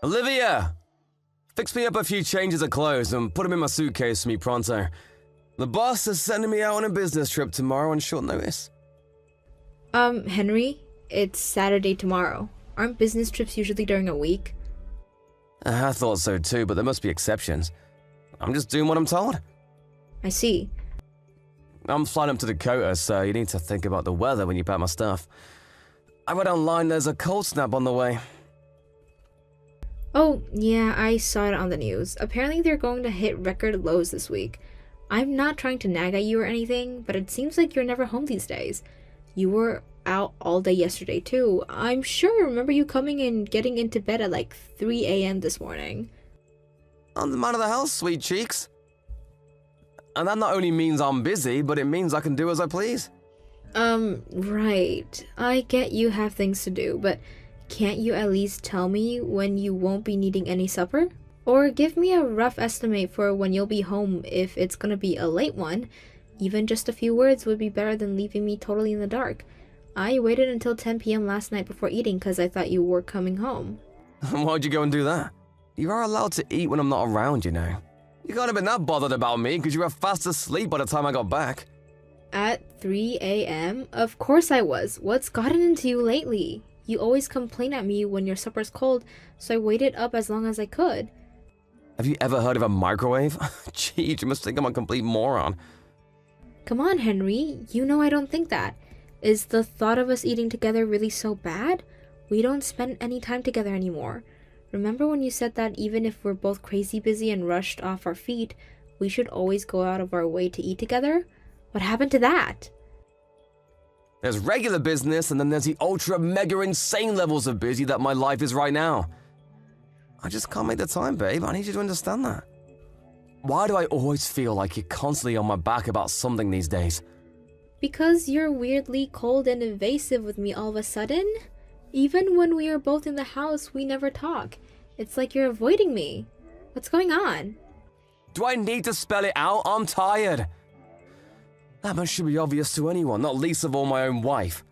Olivia! Fix me up a few changes of clothes and put them in my suitcase for me pronto. The boss is sending me out on a business trip tomorrow on short notice. Henry, it's Saturday tomorrow. Aren't business trips usually during a week? I thought so too, but there must be exceptions. I'm just doing what I'm told. I see. I'm flying up to Dakota, so you need to think about the weather when you pack my stuff. I read online there's a cold snap on the way. Oh, yeah, I saw it on the news. Apparently they're going to hit record lows this week. I'm not trying to nag at you or anything, but it seems like you're never home these days. You were out all day yesterday too. I'm sure I remember you coming and getting into bed at like 3 a.m. this morning. I'm the man of the house, sweet cheeks. And that not only means I'm busy, but it means I can do as I please. Right. I get you have things to do, but can't you at least tell me when you won't be needing any supper? Or give me a rough estimate for when you'll be home if it's gonna be a late one. Even just a few words would be better than leaving me totally in the dark. I waited until 10 p.m. last night before eating because I thought you were coming home. Why'd you go and do that? You are allowed to eat when I'm not around, you know. You can't have been that bothered about me because you were fast asleep by the time I got back. At 3 a.m.? Of course I was. What's gotten into you lately? You always complain at me when your supper's cold, so I waited up as long as I could. Have you ever heard of a microwave? Gee, you must think I'm a complete moron. Come on, Henry. You know I don't think that. Is the thought of us eating together really so bad? We don't spend any time together anymore. Remember when you said that even if we're both crazy busy and rushed off our feet, we should always go out of our way to eat together? What happened to that? There's regular business, and then there's the ultra-mega insane levels of busy that my life is right now. I just can't make the time, babe. I need you to understand that. Why do I always feel like you're constantly on my back about something these days? Because you're weirdly cold and evasive with me all of a sudden? Even when we are both in the house, we never talk. It's like you're avoiding me. What's going on? Do I need to spell it out? I'm tired. That much should be obvious to anyone, not least of all my own wife.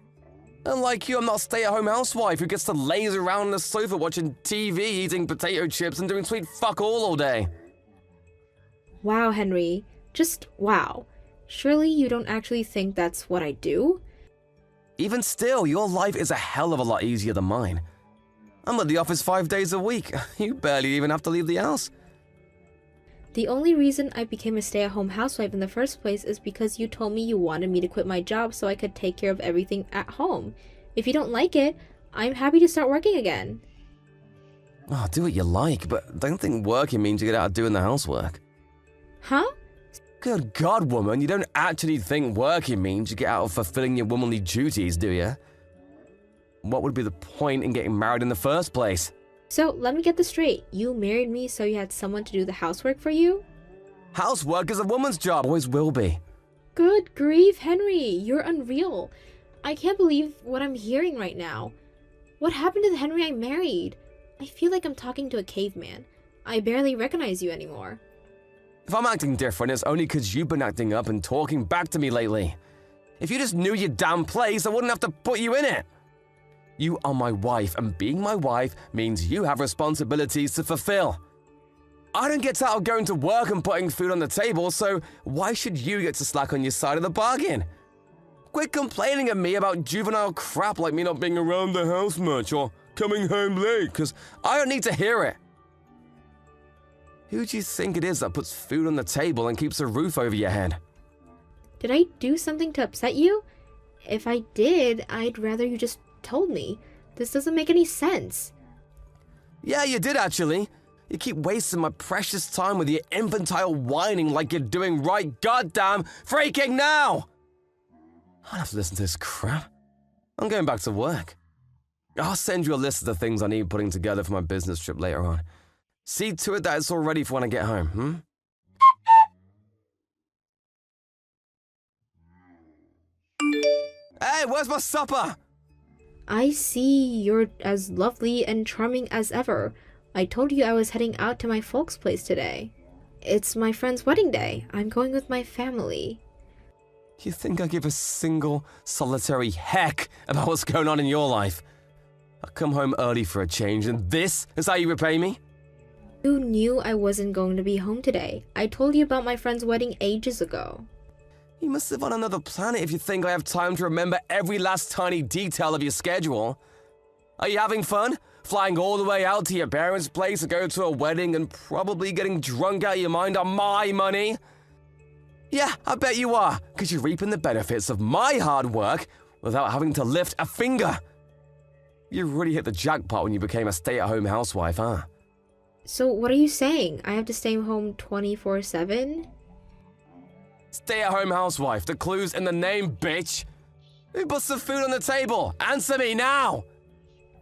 Unlike you, I'm not a stay-at-home housewife who gets to laze around on the sofa watching TV, eating potato chips, and doing sweet fuck all day. Wow, Henry. Just wow. Surely you don't actually think that's what I do? Even still, your life is a hell of a lot easier than mine. I'm at the office 5 days a week. You barely even have to leave the house. The only reason I became a stay-at-home housewife in the first place is because you told me you wanted me to quit my job so I could take care of everything at home. If you don't like it, I'm happy to start working again. Oh, do what you like, but don't think working means you get out of doing the housework. Huh? Good God, woman, you don't actually think working means you get out of fulfilling your womanly duties, do you? What would be the point in getting married in the first place? So, let me get this straight. You married me so you had someone to do the housework for you? Housework is a woman's job, always will be. Good grief, Henry. You're unreal. I can't believe what I'm hearing right now. What happened to the Henry I married? I feel like I'm talking to a caveman. I barely recognize you anymore. If I'm acting different, it's only because you've been acting up and talking back to me lately. If you just knew your damn place, I wouldn't have to put you in it. You are my wife, and being my wife means you have responsibilities to fulfill. I don't get out of going to work and putting food on the table, so why should you get to slack on your side of the bargain? Quit complaining at me about juvenile crap like me not being around the house much or coming home late, because I don't need to hear it. Who do you think it is that puts food on the table and keeps a roof over your head? Did I do something to upset you? If I did, I'd rather you just told me. This doesn't make any sense. Yeah, you did actually. You keep wasting my precious time with your infantile whining like you're doing right goddamn freaking now! I don't have to listen to this crap. I'm going back to work. I'll send you a list of the things I need putting together for my business trip later on. See to it that it's all ready for when I get home, Hey, where's my supper? I see you're as lovely and charming as ever. I told you I was heading out to my folks' place today. It's my friend's wedding day. I'm going with my family. You think I give a single, solitary heck about what's going on in your life? I come home early for a change, and this is how you repay me? You knew I wasn't going to be home today. I told you about my friend's wedding ages ago. You must live on another planet if you think I have time to remember every last tiny detail of your schedule. Are you having fun? Flying all the way out to your parents' place to go to a wedding and probably getting drunk out of your mind on my money? Yeah, I bet you are, because you're reaping the benefits of my hard work without having to lift a finger. You really hit the jackpot when you became a stay-at-home housewife, huh? So what are you saying? I have to stay home 24/7? Stay-at-home housewife, the clue's in the name, bitch. Who puts the food on the table? Answer me now!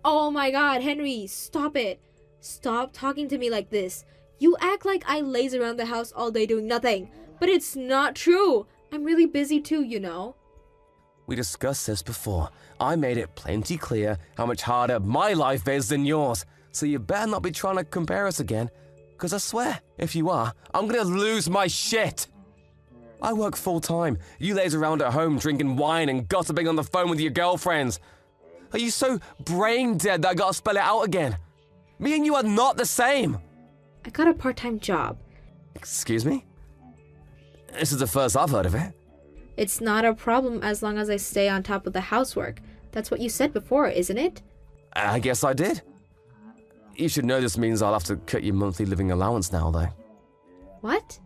Oh my god, Henry, stop it. Stop talking to me like this. You act like I laze around the house all day doing nothing. But it's not true. I'm really busy too, you know. We discussed this before. I made it plenty clear how much harder my life is than yours. So you better not be trying to compare us again. Because I swear, if you are, I'm gonna lose my shit. I work full-time. You laze around at home drinking wine and gossiping on the phone with your girlfriends. Are you so brain-dead that I gotta spell it out again? Me and you are not the same. I got a part-time job. Excuse me? This is the first I've heard of it. It's not a problem as long as I stay on top of the housework. That's what you said before, isn't it? I guess I did. You should know this means I'll have to cut your monthly living allowance now, though. What?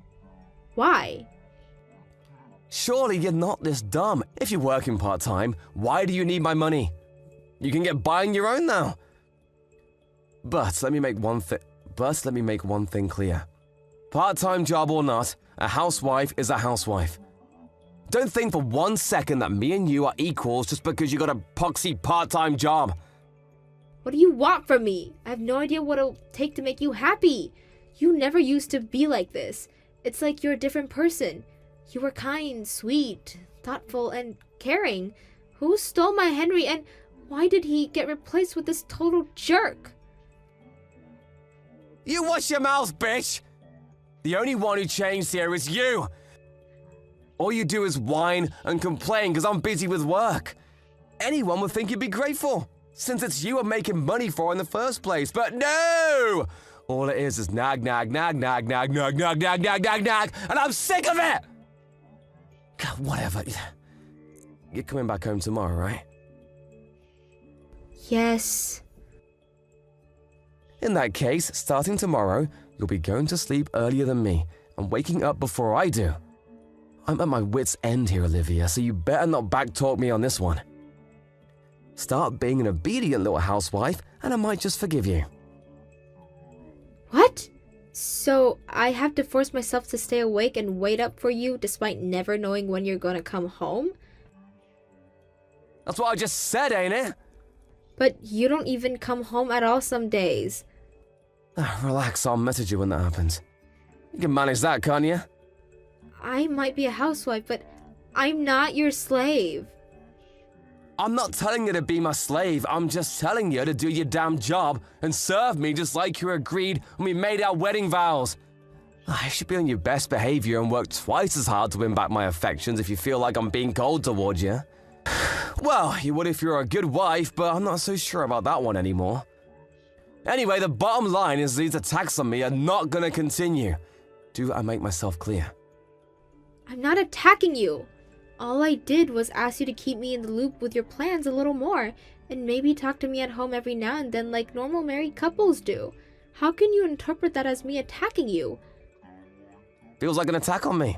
Why? Surely you're not this dumb. If you're working part-time, why do you need my money? You can get by on your own now. But let me make one thing clear. Part-time job or not, a housewife is a housewife. Don't think for 1 second that me and you are equals just because you got a poxy part-time job. What do you want from me? I have no idea what it'll take to make you happy. You never used to be like this. It's like you're a different person. You were kind, sweet, thoughtful, and caring. Who stole my Henry, and why did he get replaced with this total jerk? You watch your mouth, bitch! The only one who changed here is you! All you do is whine and complain because I'm busy with work. Anyone would think you'd be grateful, since it's you I'm making money for in the first place, but no! All it is nag, nag, nag, nag, nag, nag, nag, nag, nag, nag, nag, and I'm sick of it! God, whatever. You're coming back home tomorrow, right? Yes. In that case, starting tomorrow, you'll be going to sleep earlier than me and waking up before I do. I'm at my wit's end here, Olivia, so you better not backtalk me on this one. Start being an obedient little housewife, and I might just forgive you. What? So I have to force myself to stay awake and wait up for you despite never knowing when you're gonna come home? That's what I just said, ain't it? But you don't even come home at all some days. Relax, I'll message you when that happens. You can manage that, can't you? I might be a housewife, but I'm not your slave. I'm not telling you to be my slave, I'm just telling you to do your damn job and serve me just like you agreed when we made our wedding vows. You should be on your best behavior and work twice as hard to win back my affections if you feel like I'm being cold towards you. Well, you would if you're a good wife, but I'm not so sure about that one anymore. Anyway, the bottom line is these attacks on me are not gonna continue. Do I make myself clear? I'm not attacking you. All I did was ask you to keep me in the loop with your plans a little more, and maybe talk to me at home every now and then like normal married couples do. How can you interpret that as me attacking you? Feels like an attack on me.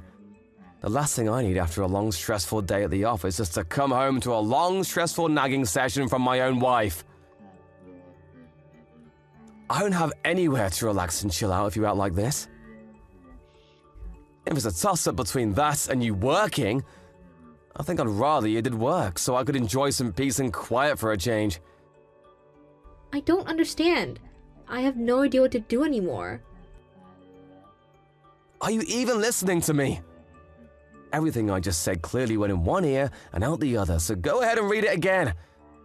The last thing I need after a long, stressful day at the office is to come home to a long, stressful nagging session from my own wife. I don't have anywhere to relax and chill out if you act like this. If it's a toss-up between that and you working, I think I'd rather you did work so I could enjoy some peace and quiet for a change. I don't understand. I have no idea what to do anymore. Are you even listening to me? Everything I just said clearly went in one ear and out the other, so go ahead and read it again.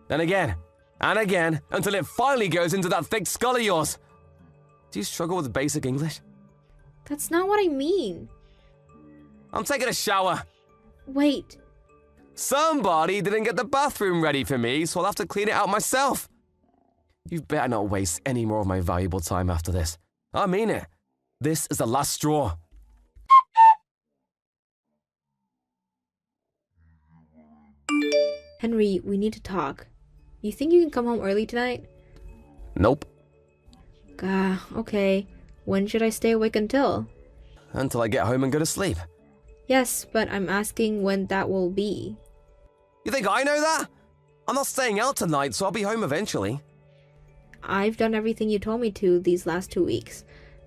Then again, and again, until it finally goes into that thick skull of yours. Do you struggle with basic English? That's not what I mean. I'm taking a shower. Wait. Somebody didn't get the bathroom ready for me, so I'll have to clean it out myself. You better not waste any more of my valuable time after this. I mean it. This is the last straw. Henry, we need to talk. You think you can come home early tonight? Nope. Okay. When should I stay awake until? Until I get home and go to sleep. Yes, but I'm asking when that will be. You think I know that? I'm not staying out tonight, so I'll be home eventually. I've done everything you told me to these last 2 weeks.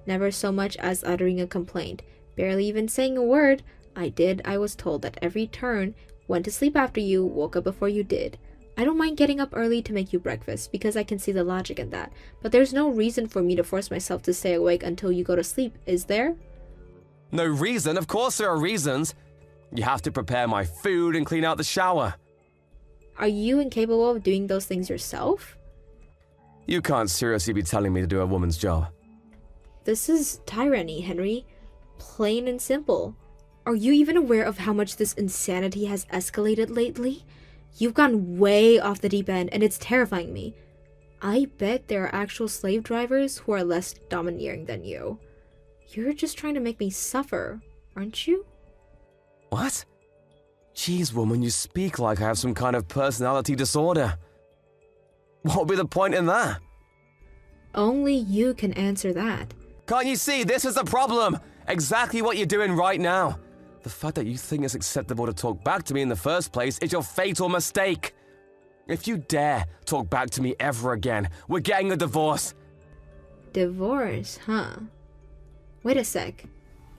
Never so much as uttering a complaint. Barely even saying a word. I was told at every turn. Went to sleep after you, woke up before you did. I don't mind getting up early to make you breakfast because I can see the logic in that. But there's no reason for me to force myself to stay awake until you go to sleep, is there? No reason? Of course there are reasons. You have to prepare my food and clean out the shower. Are you incapable of doing those things yourself? You can't seriously be telling me to do a woman's job. This is tyranny, Henry. Plain and simple. Are you even aware of how much this insanity has escalated lately? You've gone way off the deep end, and it's terrifying me. I bet there are actual slave drivers who are less domineering than you. You're just trying to make me suffer, aren't you? What? Jeez, woman, you speak like I have some kind of personality disorder. What would be the point in that? Only you can answer that. Can't you see? This is the problem. Exactly what you're doing right now. The fact that you think it's acceptable to talk back to me in the first place is your fatal mistake. If you dare talk back to me ever again, we're getting a divorce. Divorce, huh? Wait a sec.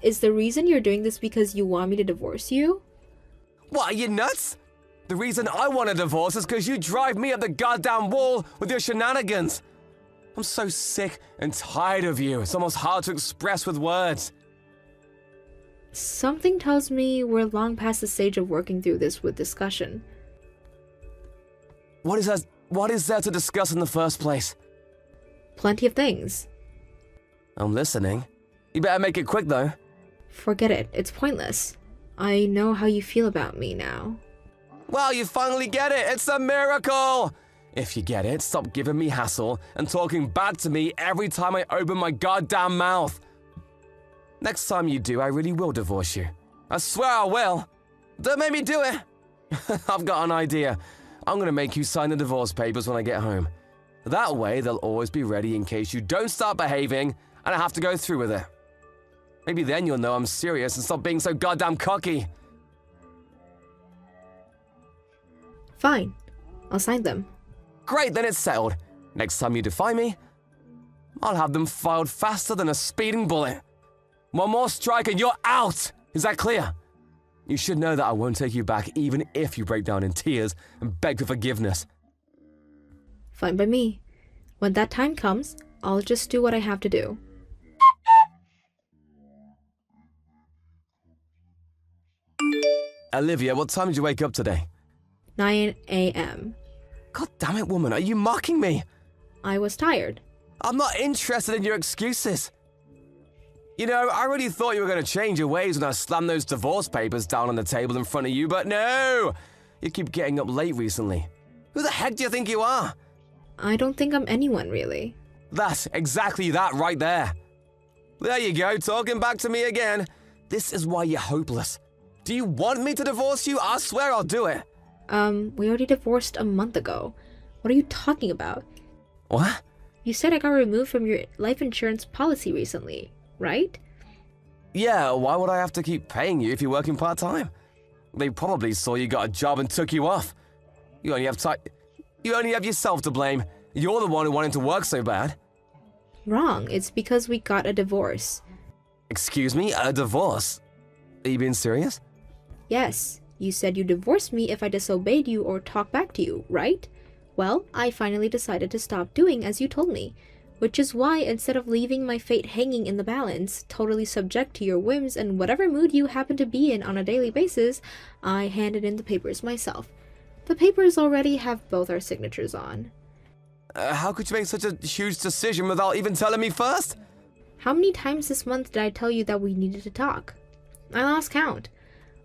Is the reason you're doing this because you want me to divorce you? What, are you nuts? The reason I want a divorce is because you drive me up the goddamn wall with your shenanigans. I'm so sick and tired of you. It's almost hard to express with words. Something tells me we're long past the stage of working through this with discussion. What is there to discuss in the first place? Plenty of things. I'm listening. You better make it quick, though. Forget it. It's pointless. I know how you feel about me now. Well, you finally get it. It's a miracle. If you get it, stop giving me hassle and talking back to me every time I open my goddamn mouth. Next time you do, I really will divorce you. I swear I will. Don't make me do it. I've got an idea. I'm gonna make you sign the divorce papers when I get home. That way, they'll always be ready in case you don't start behaving and I have to go through with it. Maybe then you'll know I'm serious and stop being so goddamn cocky. Fine. I'll sign them. Great, then it's settled. Next time you defy me, I'll have them filed faster than a speeding bullet. One more strike and you're out! Is that clear? You should know that I won't take you back even if you break down in tears and beg for forgiveness. Fine by me. When that time comes, I'll just do what I have to do. Olivia, what time did you wake up today? 9 a.m. God damn it, woman, are you mocking me? I was tired. I'm not interested in your excuses. You know, I really thought you were going to change your ways when I slammed those divorce papers down on the table in front of you, but no! You keep getting up late recently. Who the heck do you think you are? I don't think I'm anyone, really. That's exactly that right there. There you go, talking back to me again. This is why you're hopeless. Do you want me to divorce you? I swear I'll do it. We already divorced a month ago. What are you talking about? What? You said I got removed from your life insurance policy recently, right? Yeah, why would I have to keep paying you if you're working part-time? They probably saw you got a job and took you off. You only have yourself to blame. You're the one who wanted to work so bad. Wrong. It's because we got a divorce. Excuse me? A divorce? Are you being serious? Yes. You said you'd divorce me if I disobeyed you or talked back to you, right? Well, I finally decided to stop doing as you told me. Which is why, instead of leaving my fate hanging in the balance, totally subject to your whims and whatever mood you happen to be in on a daily basis, I handed in the papers myself. The papers already have both our signatures on. How could you make such a huge decision without even telling me first? How many times this month did I tell you that we needed to talk? I lost count.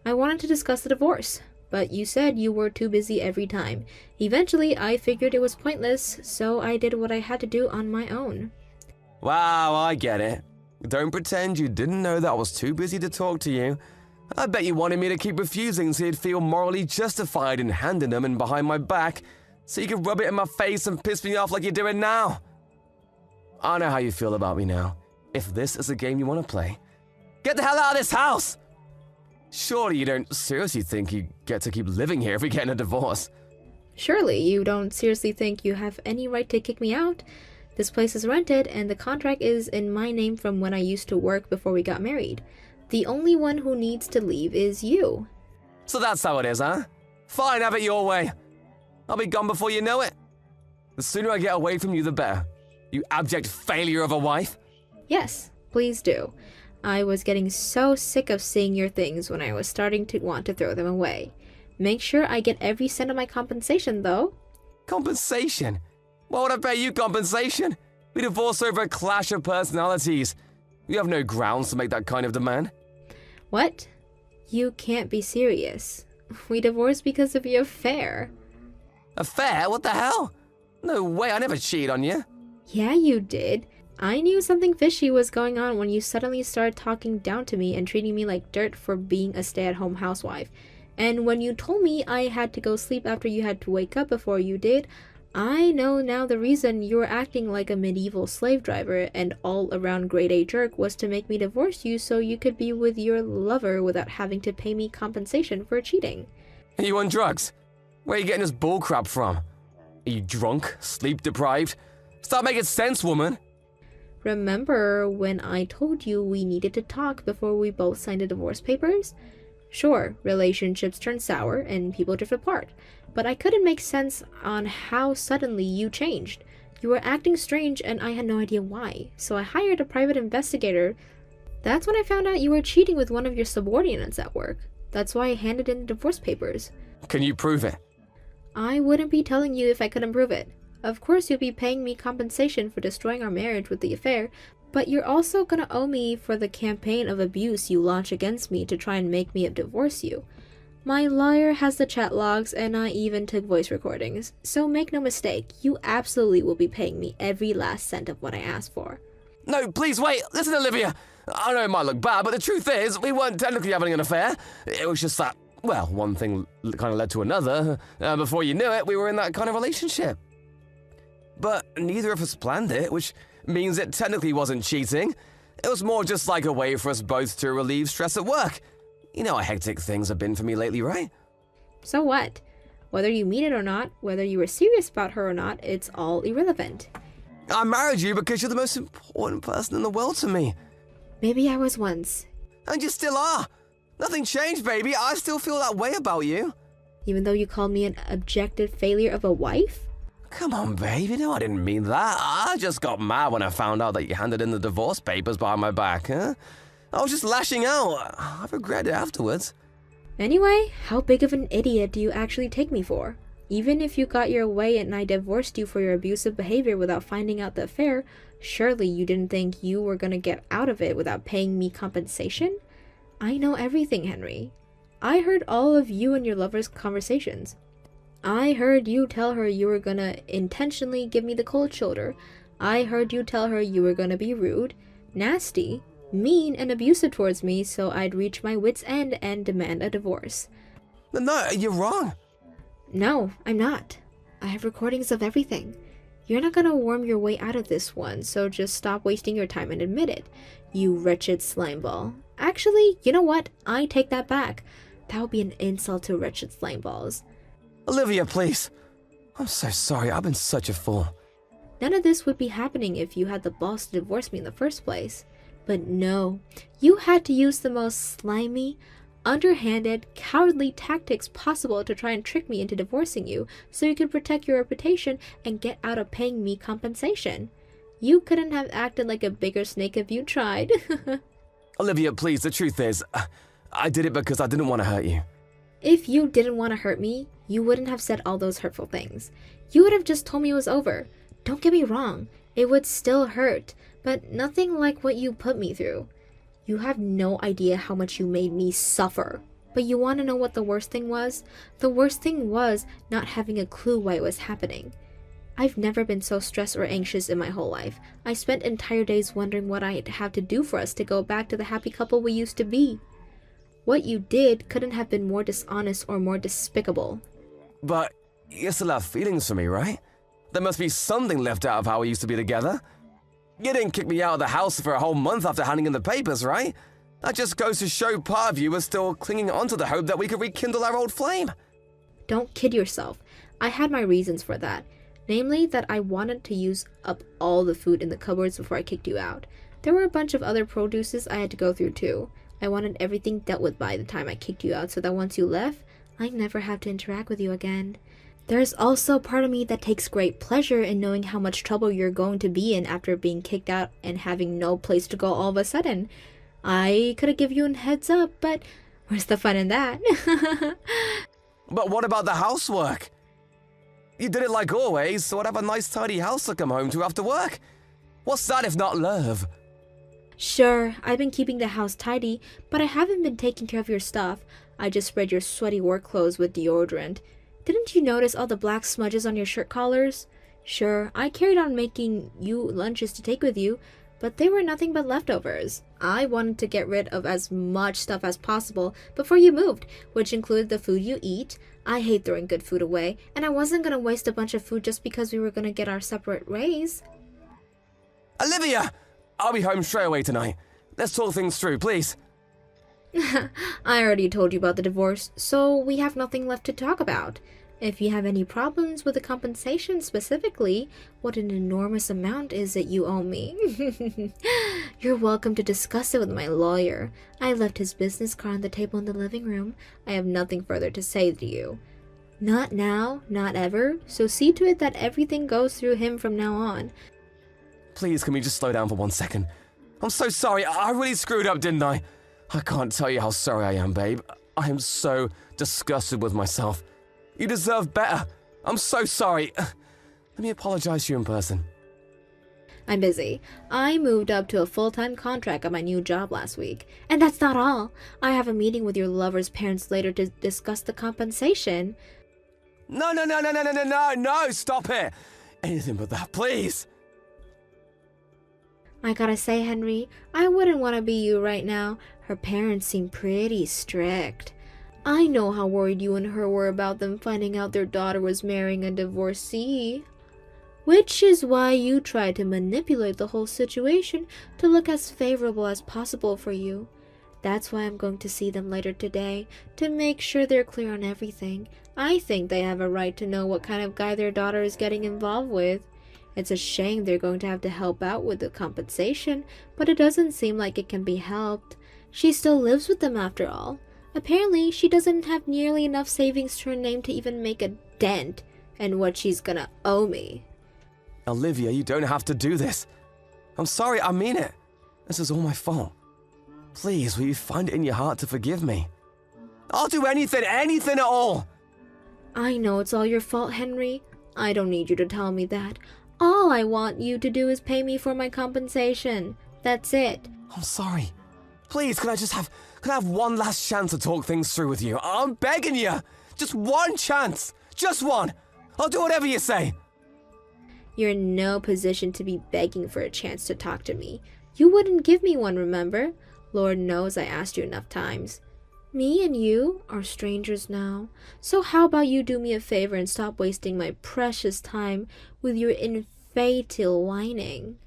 I wanted to discuss the divorce. but you said you were too busy every time. Eventually, I figured it was pointless, so I did what I had to do on my own. Wow, I get it. Don't pretend you didn't know that I was too busy to talk to you. I bet you wanted me to keep refusing so you'd feel morally justified in handing them in behind my back, so you could rub it in my face and piss me off like you're doing now. I know how you feel about me now. If this is a game you want to play, get the hell out of this house! Surely you don't seriously think you get to keep living here if we get in a divorce? Surely you don't seriously think you have any right to kick me out? This place is rented, and the contract is in my name from when I used to work before we got married. The only one who needs to leave is you. So that's how it is, huh? Fine, have it your way. I'll be gone before you know it. The sooner I get away from you, the better. You abject failure of a wife. Yes, please do. I was getting so sick of seeing your things when I was starting to want to throw them away. Make sure I get every cent of my compensation, though. Compensation? Why would I pay you compensation? We divorced over a clash of personalities. You have no grounds to make that kind of demand. What? You can't be serious. We divorced because of your affair. Affair? What the hell? No way, I never cheated on you. Yeah, you did. I knew something fishy was going on when you suddenly started talking down to me and treating me like dirt for being a stay-at-home housewife. And when you told me I had to go sleep after you had to wake up before you did, I know now the reason you were acting like a medieval slave driver and all-around grade-A jerk was to make me divorce you so you could be with your lover without having to pay me compensation for cheating. Are you on drugs? Where are you getting this bullcrap from? Are you drunk? Sleep-deprived? Start making sense, woman! Remember when I told you we needed to talk before we both signed the divorce papers? Sure, relationships turn sour and people drift apart, but I couldn't make sense on how suddenly you changed. You were acting strange and I had no idea why, so I hired a private investigator. That's when I found out you were cheating with one of your subordinates at work. That's why I handed in the divorce papers. Can you prove it? I wouldn't be telling you if I couldn't prove it. Of course you'll be paying me compensation for destroying our marriage with the affair, but you're also gonna owe me for the campaign of abuse you launched against me to try and make me divorce you. My lawyer has the chat logs and I even took voice recordings, so make no mistake, you absolutely will be paying me every last cent of what I asked for. No, please wait. Listen, Olivia. I know it might look bad, but the truth is, we weren't technically having an affair. It was just that, well, one thing kind of led to another. Before you knew it, we were in that kind of relationship. But neither of us planned it, which means it technically wasn't cheating. It was more just like a way for us both to relieve stress at work. You know how hectic things have been for me lately, right? So what? Whether you mean it or not, whether you were serious about her or not, it's all irrelevant. I married you because you're the most important person in the world to me. Maybe I was once. And you still are. Nothing changed, baby. I still feel that way about you. Even though you called me an objective failure of a wife? Come on, baby. No, I didn't mean that. I just got mad when I found out that you handed in the divorce papers behind my back, huh? I was just lashing out. I regret it afterwards. Anyway, how big of an idiot do you actually take me for? Even if you got your way and I divorced you for your abusive behavior without finding out the affair, surely you didn't think you were gonna get out of it without paying me compensation? I know everything, Henry. I heard all of you and your lover's conversations. I heard you tell her you were gonna intentionally give me the cold shoulder. I heard you tell her you were gonna be rude, nasty, mean, and abusive towards me so I'd reach my wit's end and demand a divorce. No, you're wrong. No, I'm not. I have recordings of everything. You're not gonna worm your way out of this one, so just stop wasting your time and admit it, you wretched slimeball. Actually, you know what? I take that back. That would be an insult to wretched slimeballs. Olivia, please. I'm so sorry. I've been such a fool. None of this would be happening if you had the balls to divorce me in the first place. But no, you had to use the most slimy, underhanded, cowardly tactics possible to try and trick me into divorcing you so you could protect your reputation and get out of paying me compensation. You couldn't have acted like a bigger snake if you tried. Olivia, please, the truth is, I did it because I didn't want to hurt you. If you didn't want to hurt me, you wouldn't have said all those hurtful things. You would have just told me it was over. Don't get me wrong, it would still hurt, but nothing like what you put me through. You have no idea how much you made me suffer. But you want to know what the worst thing was? The worst thing was not having a clue why it was happening. I've never been so stressed or anxious in my whole life. I spent entire days wondering what I'd have to do for us to go back to the happy couple we used to be. What you did couldn't have been more dishonest or more despicable. But you still have feelings for me, right? There must be something left out of how we used to be together. You didn't kick me out of the house for a whole month after handing in the papers, right? That just goes to show part of you was still clinging onto the hope that we could rekindle our old flame. Don't kid yourself. I had my reasons for that. Namely, that I wanted to use up all the food in the cupboards before I kicked you out. There were a bunch of other produces I had to go through too. I wanted everything dealt with by the time I kicked you out so that once you left, I'd never have to interact with you again. There's also part of me that takes great pleasure in knowing how much trouble you're going to be in after being kicked out and having no place to go all of a sudden. I could have given you a heads up, but where's the fun in that? But what about the housework? You did it like always, so I'd have a nice tidy house to come home to after work. What's that if not love? Sure, I've been keeping the house tidy, but I haven't been taking care of your stuff. I just sprayed your sweaty work clothes with deodorant. Didn't you notice all the black smudges on your shirt collars? Sure, I carried on making you lunches to take with you, but they were nothing but leftovers. I wanted to get rid of as much stuff as possible before you moved, which included the food you eat. I hate throwing good food away, and I wasn't gonna waste a bunch of food just because we were gonna get our separate ways. Olivia! I'll be home straight away tonight. Let's talk things through, please. I already told you about the divorce, so we have nothing left to talk about. If you have any problems with the compensation specifically, what an enormous amount is it you owe me? You're welcome to discuss it with my lawyer. I left his business card on the table in the living room. I have nothing further to say to you. Not now, not ever, so see to it that everything goes through him from now on. Please, can we just slow down for 1 second? I'm so sorry. I really screwed up, didn't I? I can't tell you how sorry I am, babe. I am so disgusted with myself. You deserve better. I'm so sorry. Let me apologize to you in person. I'm busy. I moved up to a full-time contract at my new job last week. And that's not all. I have a meeting with your lover's parents later to discuss the compensation. No, stop it. Anything but that, please. I gotta say, Henry, I wouldn't want to be you right now. Her parents seem pretty strict. I know how worried you and her were about them finding out their daughter was marrying a divorcee. Which is why you tried to manipulate the whole situation to look as favorable as possible for you. That's why I'm going to see them later today, to make sure they're clear on everything. I think they have a right to know what kind of guy their daughter is getting involved with. It's a shame they're going to have to help out with the compensation, but it doesn't seem like it can be helped. She still lives with them after all. Apparently, she doesn't have nearly enough savings to her name to even make a dent in what she's gonna owe me. Olivia, you don't have to do this. I'm sorry, I mean it. This is all my fault. Please, will you find it in your heart to forgive me? I'll do anything at all. I know it's all your fault, Henry. I don't need you to tell me that. All I want you to do is pay me for my compensation. That's it. I'm sorry. Please, can I have one last chance to talk things through with you? I'm begging you. Just one chance. Just one. I'll do whatever you say. You're in no position to be begging for a chance to talk to me. You wouldn't give me one, remember? Lord knows I asked you enough times. Me and you are strangers now. So how about you do me a favor and stop wasting my precious time with your infantile whining?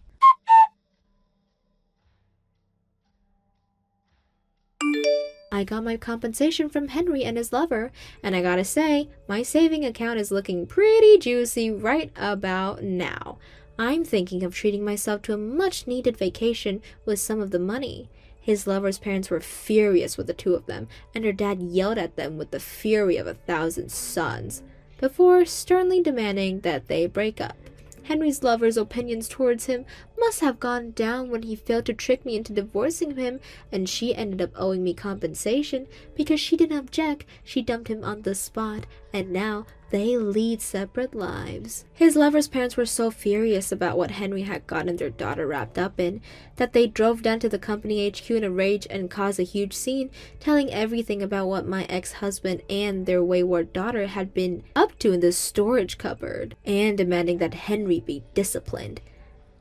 I got my compensation from Henry and his lover, and I gotta say, my saving account is looking pretty juicy right about now. I'm thinking of treating myself to a much-needed vacation with some of the money. His lover's parents were furious with the two of them, and her dad yelled at them with the fury of 1,000 suns, before sternly demanding that they break up. Henry's lover's opinions towards him must have gone down when he failed to trick me into divorcing him, and she ended up owing me compensation because she didn't object. She dumped him on the spot, and now they lead separate lives. His lover's parents were so furious about what Henry had gotten their daughter wrapped up in that they drove down to the company HQ in a rage and caused a huge scene, telling everything about what my ex-husband and their wayward daughter had been up to in the storage cupboard, and demanding that Henry be disciplined.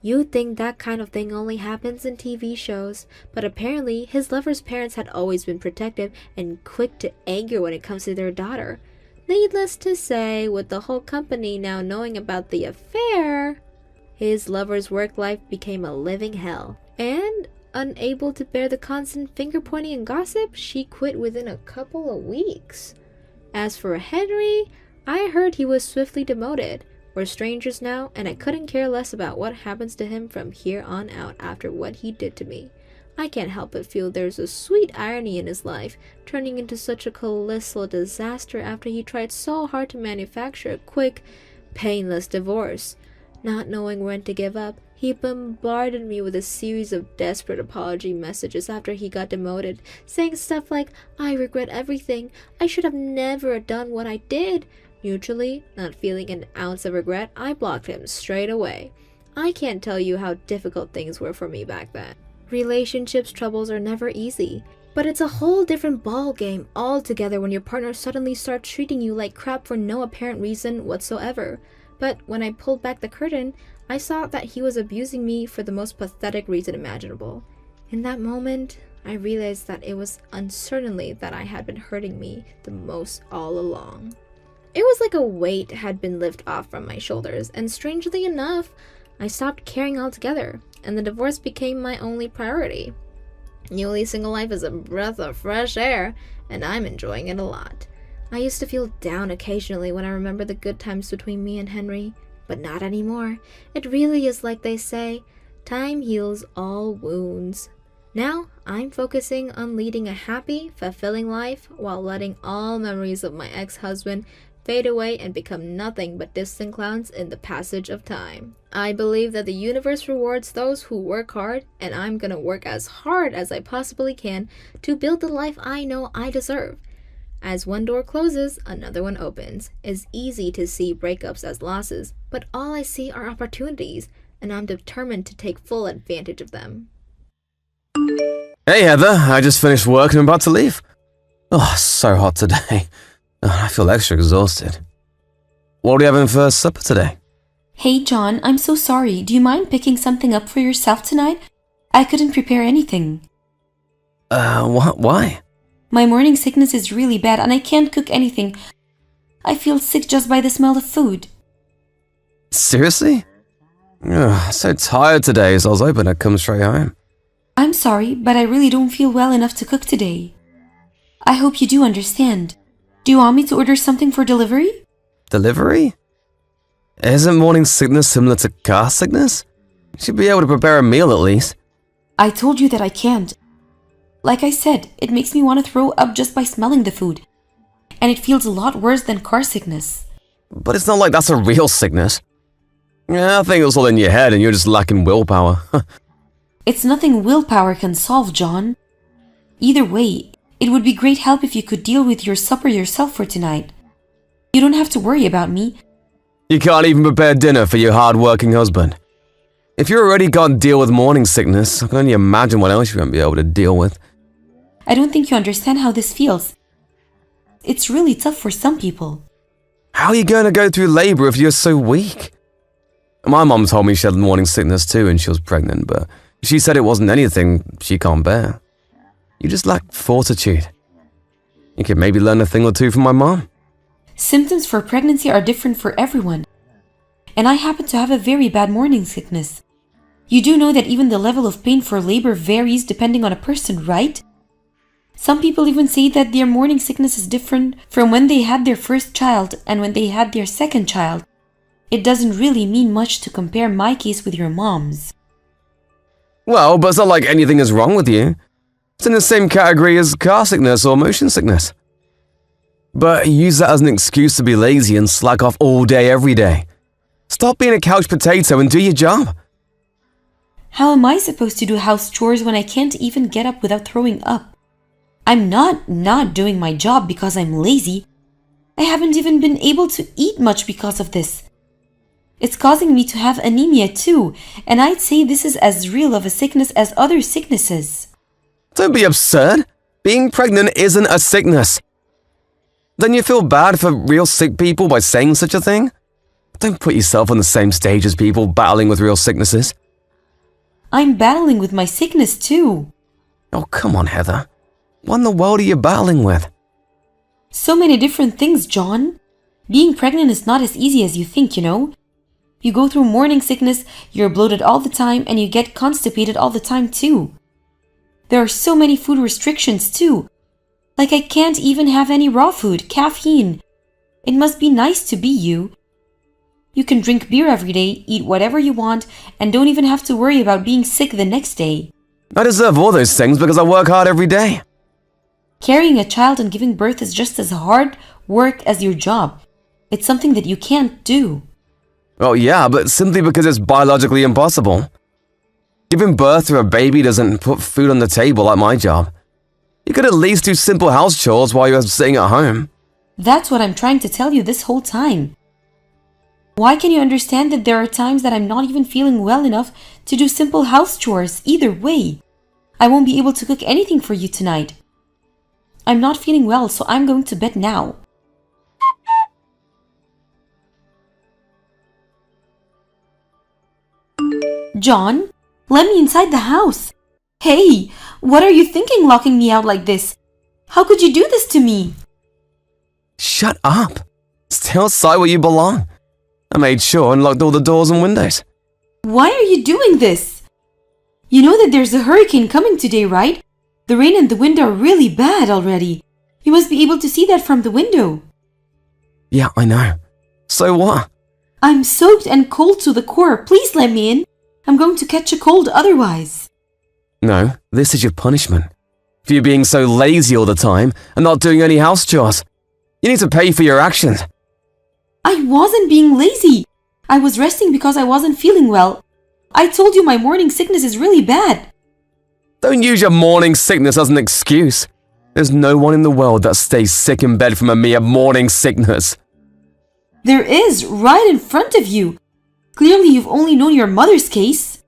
You'd think that kind of thing only happens in TV shows, but apparently his lover's parents had always been protective and quick to anger when it comes to their daughter. Needless to say, with the whole company now knowing about the affair, his lover's work life became a living hell. And unable to bear the constant finger-pointing and gossip, she quit within a couple of weeks. As for Henry, I heard he was swiftly demoted. We're strangers now, and I couldn't care less about what happens to him from here on out after what he did to me. I can't help but feel there's a sweet irony in his life, turning into such a colossal disaster after he tried so hard to manufacture a quick, painless divorce. Not knowing when to give up, he bombarded me with a series of desperate apology messages after he got demoted, saying stuff like, "I regret everything. I should have never done what I did." Mutually, not feeling an ounce of regret, I blocked him straight away. I can't tell you how difficult things were for me back then. Relationships troubles are never easy, but it's a whole different ball game altogether when your partner suddenly starts treating you like crap for no apparent reason whatsoever. But when I pulled back the curtain, I saw that he was abusing me for the most pathetic reason imaginable. In that moment, I realized that it was uncertainly that I had been hurting me the most all along. It was like a weight had been lifted off from my shoulders, and strangely enough, I stopped caring altogether, and the divorce became my only priority. Newly single life is a breath of fresh air, and I'm enjoying it a lot. I used to feel down occasionally when I remember the good times between me and Henry, but not anymore. It really is like they say, time heals all wounds. Now, I'm focusing on leading a happy, fulfilling life while letting all memories of my ex-husband fade away and become nothing but distant clouds in the passage of time. I believe that the universe rewards those who work hard, and I'm gonna work as hard as I possibly can to build the life I know I deserve. As one door closes, another one opens. It's easy to see breakups as losses, but all I see are opportunities, and I'm determined to take full advantage of them. Hey Heather, I just finished work and I'm about to leave. Oh, so hot today. I feel extra exhausted. What are we having for supper today? Hey John, I'm so sorry. Do you mind picking something up for yourself tonight? I couldn't prepare anything. Why? My morning sickness is really bad and I can't cook anything. I feel sick just by the smell of food. Seriously? Ugh, so tired today, so I was hoping I'd come straight home. I'm sorry, but I really don't feel well enough to cook today. I hope you do understand. Do you want me to order something for delivery? Delivery? Isn't morning sickness similar to car sickness? You should be able to prepare a meal at least. I told you that I can't. Like I said, it makes me want to throw up just by smelling the food. And it feels a lot worse than car sickness. But it's not like that's a real sickness. Yeah, I think it was all in your head and you're just lacking willpower. It's nothing willpower can solve, John. Either way, it would be great help if you could deal with your supper yourself for tonight. You don't have to worry about me. You can't even prepare dinner for your hard-working husband. If you already can't deal with morning sickness, I can only imagine what else you won't be able to deal with. I don't think you understand how this feels. It's really tough for some people. How are you going to go through labor if you're so weak? My mom told me she had morning sickness too when she was pregnant, but she said it wasn't anything she can't bear. You just lack fortitude. You could maybe learn a thing or two from my mom. Symptoms for pregnancy are different for everyone. And I happen to have a very bad morning sickness. You do know that even the level of pain for labor varies depending on a person, right? Some people even say that their morning sickness is different from when they had their first child and when they had their second child. It doesn't really mean much to compare my case with your mom's. Well, but it's not like anything is wrong with you. It's in the same category as car sickness or motion sickness. But use that as an excuse to be lazy and slack off all day every day. Stop being a couch potato and do your job. How am I supposed to do house chores when I can't even get up without throwing up? I'm not doing my job because I'm lazy. I haven't even been able to eat much because of this. It's causing me to have anemia too, and I'd say this is as real of a sickness as other sicknesses. Don't be absurd. Being pregnant isn't a sickness. Don't you feel bad for real sick people by saying such a thing? Don't put yourself on the same stage as people battling with real sicknesses. I'm battling with my sickness too. Oh, come on, Heather. What in the world are you battling with? So many different things, John. Being pregnant is not as easy as you think, you know. You go through morning sickness, you're bloated all the time, and you get constipated all the time too. There are so many food restrictions too. Like I can't even have any raw food, caffeine. It must be nice to be you. You can drink beer every day, eat whatever you want, and don't even have to worry about being sick the next day. I deserve all those things because I work hard every day. Carrying a child and giving birth is just as hard work as your job. It's something that you can't do. Well, yeah, but simply because it's biologically impossible. Giving birth to a baby doesn't put food on the table like my job. You could at least do simple house chores while you're sitting at home. That's what I'm trying to tell you this whole time. Why can you understand that there are times that I'm not even feeling well enough to do simple house chores either way? I won't be able to cook anything for you tonight. I'm not feeling well, so I'm going to bed now. John, let me inside the house. Hey, what are you thinking locking me out like this? How could you do this to me? Shut up. Stay outside where you belong. I made sure and locked all the doors and windows. Why are you doing this? You know that there's a hurricane coming today, right? The rain and the wind are really bad already. You must be able to see that from the window. Yeah, I know. So what? I'm soaked and cold to the core. Please let me in. I'm going to catch a cold otherwise. No, this is your punishment. For you being so lazy all the time and not doing any house chores. You need to pay for your actions. I wasn't being lazy. I was resting because I wasn't feeling well. I told you my morning sickness is really bad. Don't use your morning sickness as an excuse. There's no one in the world that stays sick in bed from a mere morning sickness. There is, right in front of you. Clearly, you've only known your mother's case.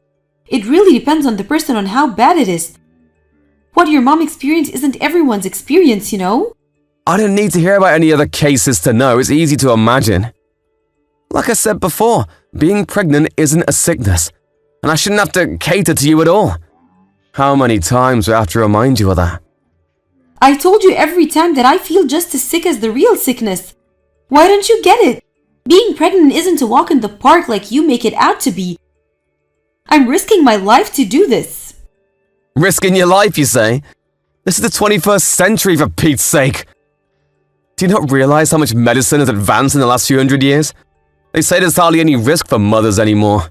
It really depends on the person on how bad it is. What your mom experienced isn't everyone's experience, you know? I don't need to hear about any other cases to know. It's easy to imagine. Like I said before, being pregnant isn't a sickness, and I shouldn't have to cater to you at all. How many times do I have to remind you of that? I told you every time that I feel just as sick as the real sickness. Why don't you get it? Being pregnant isn't a walk in the park like you make it out to be. I'm risking my life to do this. Risking your life, you say? This is the 21st century, for Pete's sake. Do you not realize how much medicine has advanced in the last few hundred years? They say there's hardly any risk for mothers anymore.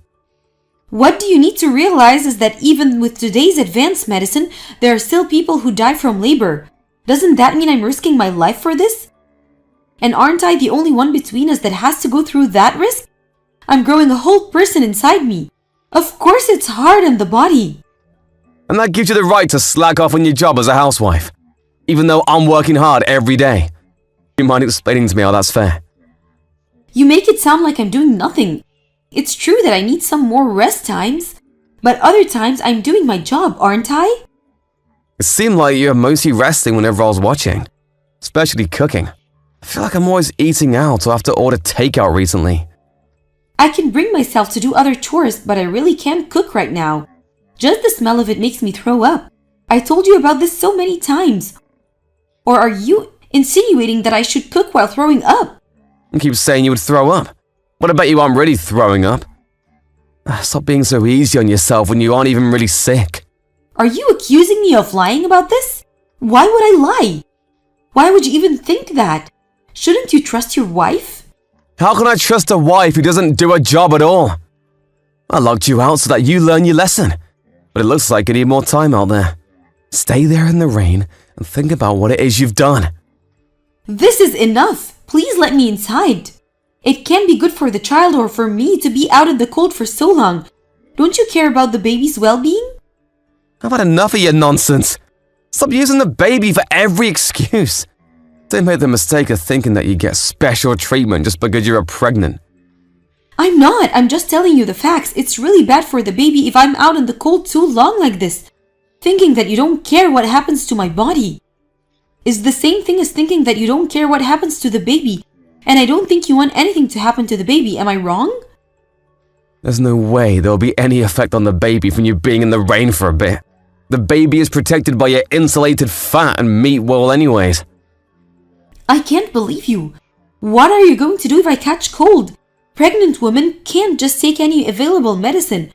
What do you need to realize is that even with today's advanced medicine, there are still people who die from labor. Doesn't that mean I'm risking my life for this? And aren't I the only one between us that has to go through that risk? I'm growing a whole person inside me. Of course it's hard on the body. And that gives you the right to slack off on your job as a housewife, even though I'm working hard every day. Do you mind explaining to me how that's fair? You make it sound like I'm doing nothing. It's true that I need some more rest times, but other times I'm doing my job, aren't I? It seemed like you're mostly resting whenever I was watching, especially cooking. I feel like I'm always eating out or have to order takeout recently. I can bring myself to do other chores, but I really can't cook right now. Just the smell of it makes me throw up. I told you about this so many times. Or are you insinuating that I should cook while throwing up? You keep saying you would throw up. But I bet you aren't really throwing up. Stop being so easy on yourself when you aren't even really sick. Are you accusing me of lying about this? Why would I lie? Why would you even think that? Shouldn't you trust your wife? How can I trust a wife who doesn't do a job at all? I locked you out so that you learn your lesson. But it looks like you need more time out there. Stay there in the rain and think about what it is you've done. This is enough. Please let me inside. It can't be good for the child or for me to be out in the cold for so long. Don't you care about the baby's well-being? I've had enough of your nonsense. Stop using the baby for every excuse. Don't make the mistake of thinking that you get special treatment just because you're pregnant. I'm not. I'm just telling you the facts. It's really bad for the baby if I'm out in the cold too long like this. Thinking that you don't care what happens to my body is the same thing as thinking that you don't care what happens to the baby. And I don't think you want anything to happen to the baby. Am I wrong? There's no way there'll be any effect on the baby from you being in the rain for a bit. The baby is protected by your insulated fat and meat wool anyways. I can't believe you. What are you going to do if I catch cold? Pregnant women can't just take any available medicine.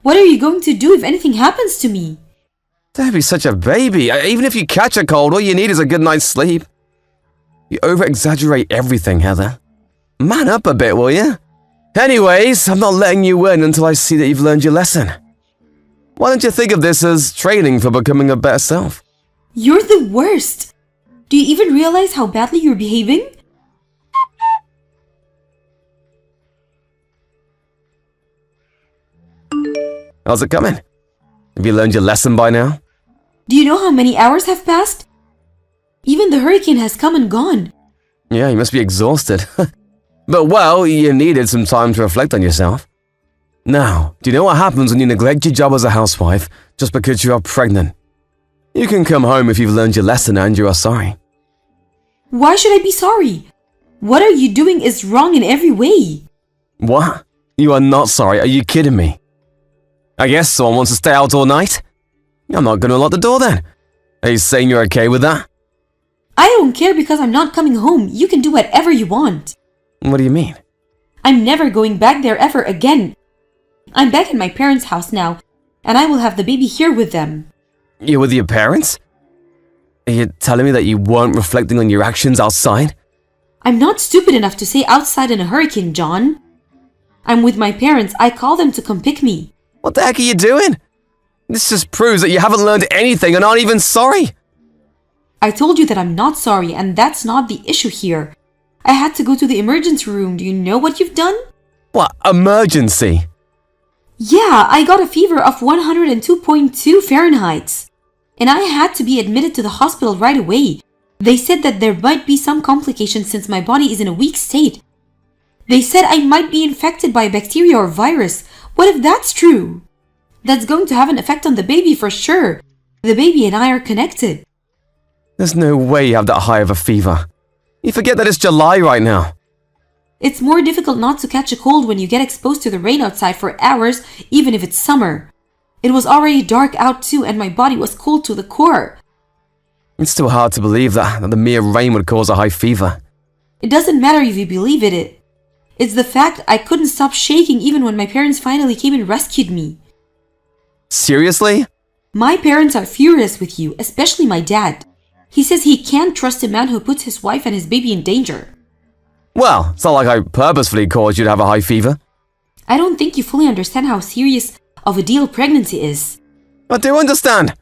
What are you going to do if anything happens to me? Don't be such a baby. Even if you catch a cold, all you need is a good night's sleep. You over-exaggerate everything, Heather. Man up a bit, will you? Anyways, I'm not letting you in until I see that you've learned your lesson. Why don't you think of this as training for becoming a better self? You're the worst. Do you even realize how badly you're behaving? How's it coming? Have you learned your lesson by now? Do you know how many hours have passed? Even the hurricane has come and gone. Yeah, you must be exhausted. But well, you needed some time to reflect on yourself. Now, do you know what happens when you neglect your job as a housewife just because you are pregnant? You can come home if you've learned your lesson and you are sorry. Why should I be sorry? What are you doing is wrong in every way. What? You are not sorry? Are you kidding me? I guess someone wants to stay out all night? I'm not going to lock the door then. Are you saying you're okay with that? I don't care because I'm not coming home. You can do whatever you want. What do you mean? I'm never going back there ever again. I'm back in my parents' house now, and I will have the baby here with them. You're with your parents? Are you telling me that you weren't reflecting on your actions outside? I'm not stupid enough to stay outside in a hurricane, John. I'm with my parents. I call them to come pick me. What the heck are you doing? This just proves that you haven't learned anything and aren't even sorry. I told you that I'm not sorry, and that's not the issue here. I had to go to the emergency room. Do you know what you've done? What, emergency? Yeah, I got a fever of 102.2 Fahrenheit. And I had to be admitted to the hospital right away. They said that there might be some complications since my body is in a weak state. They said I might be infected by a bacteria or virus. What if that's true? That's going to have an effect on the baby for sure. The baby and I are connected. There's no way you have that high of a fever. You forget that it's July right now. It's more difficult not to catch a cold when you get exposed to the rain outside for hours, even if it's summer. It was already dark out too, and my body was cold to the core. It's still hard to believe that the mere rain would cause a high fever. It doesn't matter if you believe it. It's the fact I couldn't stop shaking even when my parents finally came and rescued me. Seriously? My parents are furious with you, especially my dad. He says he can't trust a man who puts his wife and his baby in danger. Well, it's not like I purposefully caused you to have a high fever. I don't think you fully understand how serious of a deal pregnancy is. I do understand.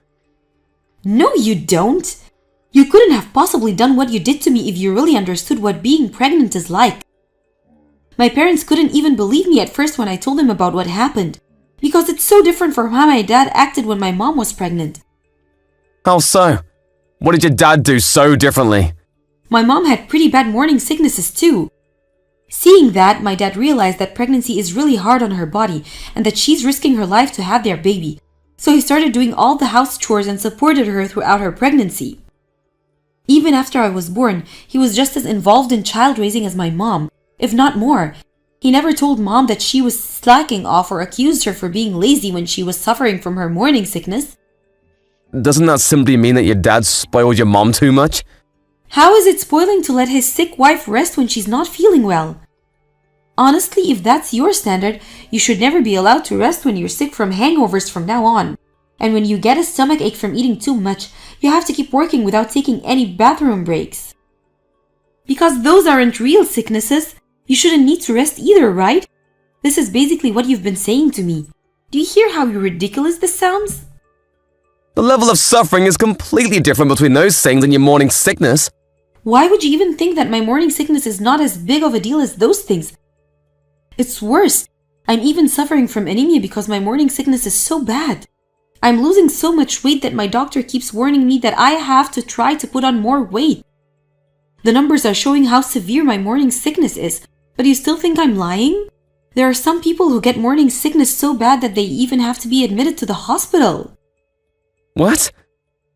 No, you don't. You couldn't have possibly done what you did to me if you really understood what being pregnant is like. My parents couldn't even believe me at first when I told them about what happened, because it's so different from how my dad acted when my mom was pregnant. How so? What did your dad do so differently? My mom had pretty bad morning sicknesses too. Seeing that, my dad realized that pregnancy is really hard on her body and that she's risking her life to have their baby. So he started doing all the house chores and supported her throughout her pregnancy. Even after I was born, he was just as involved in child raising as my mom, if not more. He never told mom that she was slacking off or accused her for being lazy when she was suffering from her morning sickness. Doesn't that simply mean that your dad spoiled your mom too much? How is it spoiling to let his sick wife rest when she's not feeling well? Honestly, if that's your standard, you should never be allowed to rest when you're sick from hangovers from now on. And when you get a stomach ache from eating too much, you have to keep working without taking any bathroom breaks. Because those aren't real sicknesses, you shouldn't need to rest either, right? This is basically what you've been saying to me. Do you hear how ridiculous this sounds? The level of suffering is completely different between those things and your morning sickness. Why would you even think that my morning sickness is not as big of a deal as those things? It's worse. I'm even suffering from anemia because my morning sickness is so bad. I'm losing so much weight that my doctor keeps warning me that I have to try to put on more weight. The numbers are showing how severe my morning sickness is, but you still think I'm lying? There are some people who get morning sickness so bad that they even have to be admitted to the hospital. What?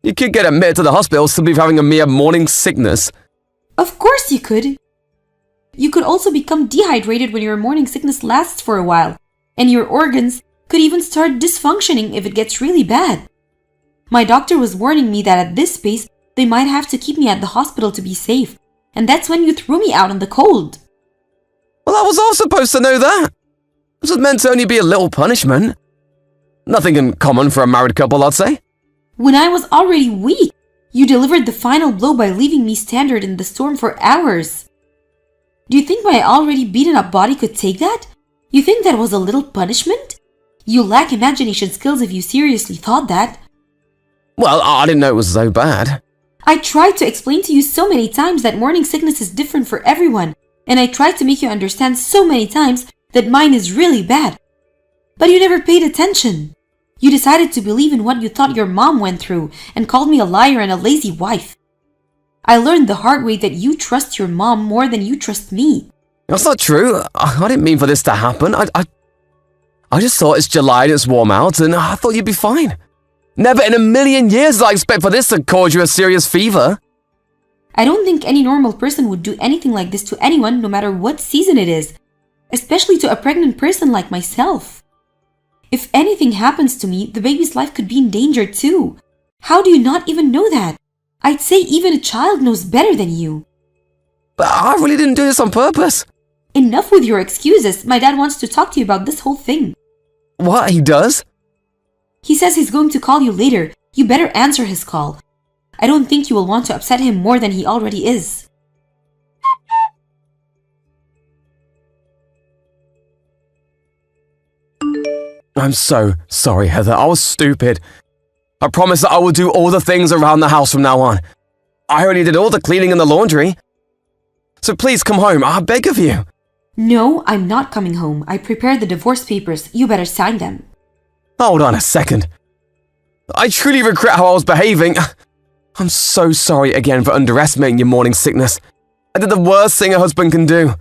You could get admitted to the hospital simply for having a mere morning sickness. Of course you could. You could also become dehydrated when your morning sickness lasts for a while, and your organs could even start dysfunctioning if it gets really bad. My doctor was warning me that at this pace, they might have to keep me at the hospital to be safe, and that's when you threw me out in the cold. Well, I was all supposed to know that. This was meant to only be a little punishment. Nothing uncommon for a married couple, I'd say. When I was already weak, you delivered the final blow by leaving me stranded in the storm for hours. Do you think my already beaten up body could take that? You think that was a little punishment? You lack imagination skills if you seriously thought that. Well, I didn't know it was so bad. I tried to explain to you so many times that morning sickness is different for everyone, and I tried to make you understand so many times that mine is really bad. But you never paid attention. You decided to believe in what you thought your mom went through and called me a liar and a lazy wife. I learned the hard way that you trust your mom more than you trust me. That's not true. I didn't mean for this to happen. I just thought it's July and it's warm out, and I thought you'd be fine. Never in a million years did I expect for this to cause you a serious fever. I don't think any normal person would do anything like this to anyone, no matter what season it is, especially to a pregnant person like myself. If anything happens to me, the baby's life could be in danger too. How do you not even know that? I'd say even a child knows better than you. But I really didn't do this on purpose. Enough with your excuses. My dad wants to talk to you about this whole thing. What, he does? He says he's going to call you later. You better answer his call. I don't think you will want to upset him more than he already is. I'm so sorry, Heather. I was stupid. I promise that I will do all the things around the house from now on. I already did all the cleaning and the laundry. So please come home, I beg of you. No, I'm not coming home. I prepared the divorce papers. You better sign them. Hold on a second. I truly regret how I was behaving. I'm so sorry again for underestimating your morning sickness. I did the worst thing a husband can do.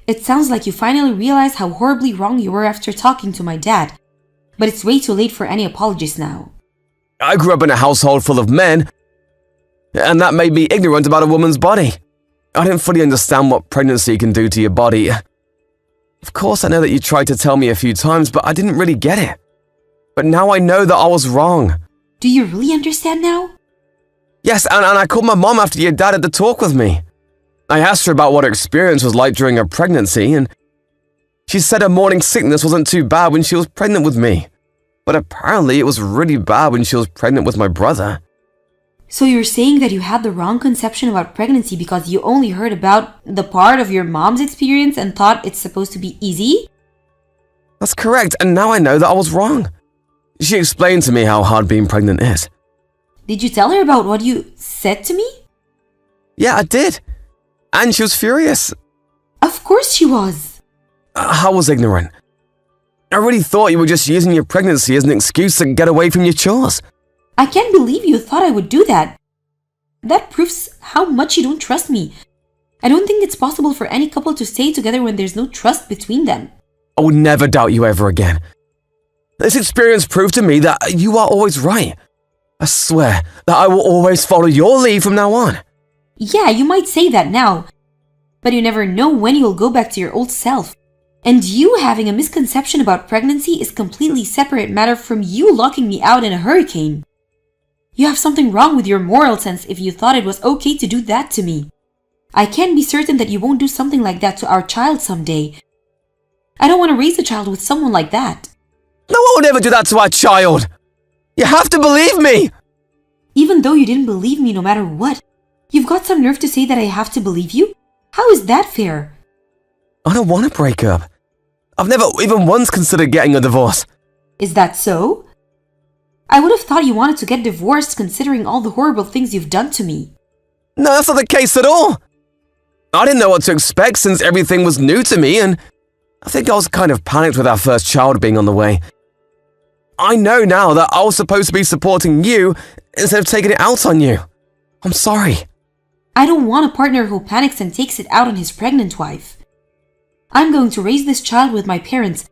It sounds like you finally realized how horribly wrong you were after talking to my dad. But it's way too late for any apologies now. I grew up in a household full of men, and that made me ignorant about a woman's body. I didn't fully understand what pregnancy can do to your body. Of course, I know that you tried to tell me a few times, but I didn't really get it. But now I know that I was wrong. Do you really understand now? Yes, and I called my mom after your dad had the talk with me. I asked her about what her experience was like during her pregnancy, and she said her morning sickness wasn't too bad when she was pregnant with me. But apparently it was really bad when she was pregnant with my brother. So you're saying that you had the wrong conception about pregnancy because you only heard about the part of your mom's experience and thought it's supposed to be easy? That's correct, and now I know that I was wrong. She explained to me how hard being pregnant is. Did you tell her about what you said to me? Yeah, I did. And she was furious. Of course she was. I was ignorant. I really thought you were just using your pregnancy as an excuse to get away from your chores. I can't believe you thought I would do that. That proves how much you don't trust me. I don't think it's possible for any couple to stay together when there's no trust between them. I will never doubt you ever again. This experience proved to me that you are always right. I swear that I will always follow your lead from now on. Yeah, you might say that now, but you never know when you'll go back to your old self. And you having a misconception about pregnancy is completely separate matter from you locking me out in a hurricane. You have something wrong with your moral sense if you thought it was okay to do that to me. I can't be certain that you won't do something like that to our child someday. I don't want to raise a child with someone like that. No one would ever do that to our child. You have to believe me. Even though you didn't believe me no matter what, you've got some nerve to say that I have to believe you? How is that fair? I don't want to break up. I've never even once considered getting a divorce. Is that so? I would have thought you wanted to get divorced considering all the horrible things you've done to me. No, that's not the case at all. I didn't know what to expect since everything was new to me, and I think I was kind of panicked with our first child being on the way. I know now that I was supposed to be supporting you instead of taking it out on you. I'm sorry. I don't want a partner who panics and takes it out on his pregnant wife. I'm going to raise this child with my parents.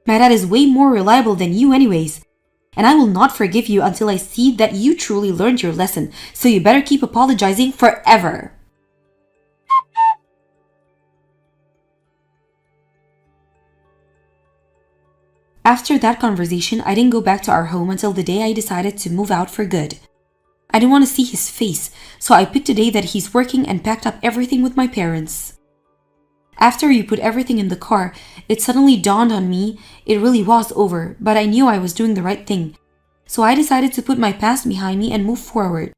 My dad is way more reliable than you anyways. And I will not forgive you until I see that you truly learned your lesson, so you better keep apologizing forever. After that conversation, I didn't go back to our home until the day I decided to move out for good. I didn't want to see his face, so I picked a day that he's working and packed up everything with my parents. After we put everything in the car, it suddenly dawned on me it really was over, but I knew I was doing the right thing. So I decided to put my past behind me and move forward.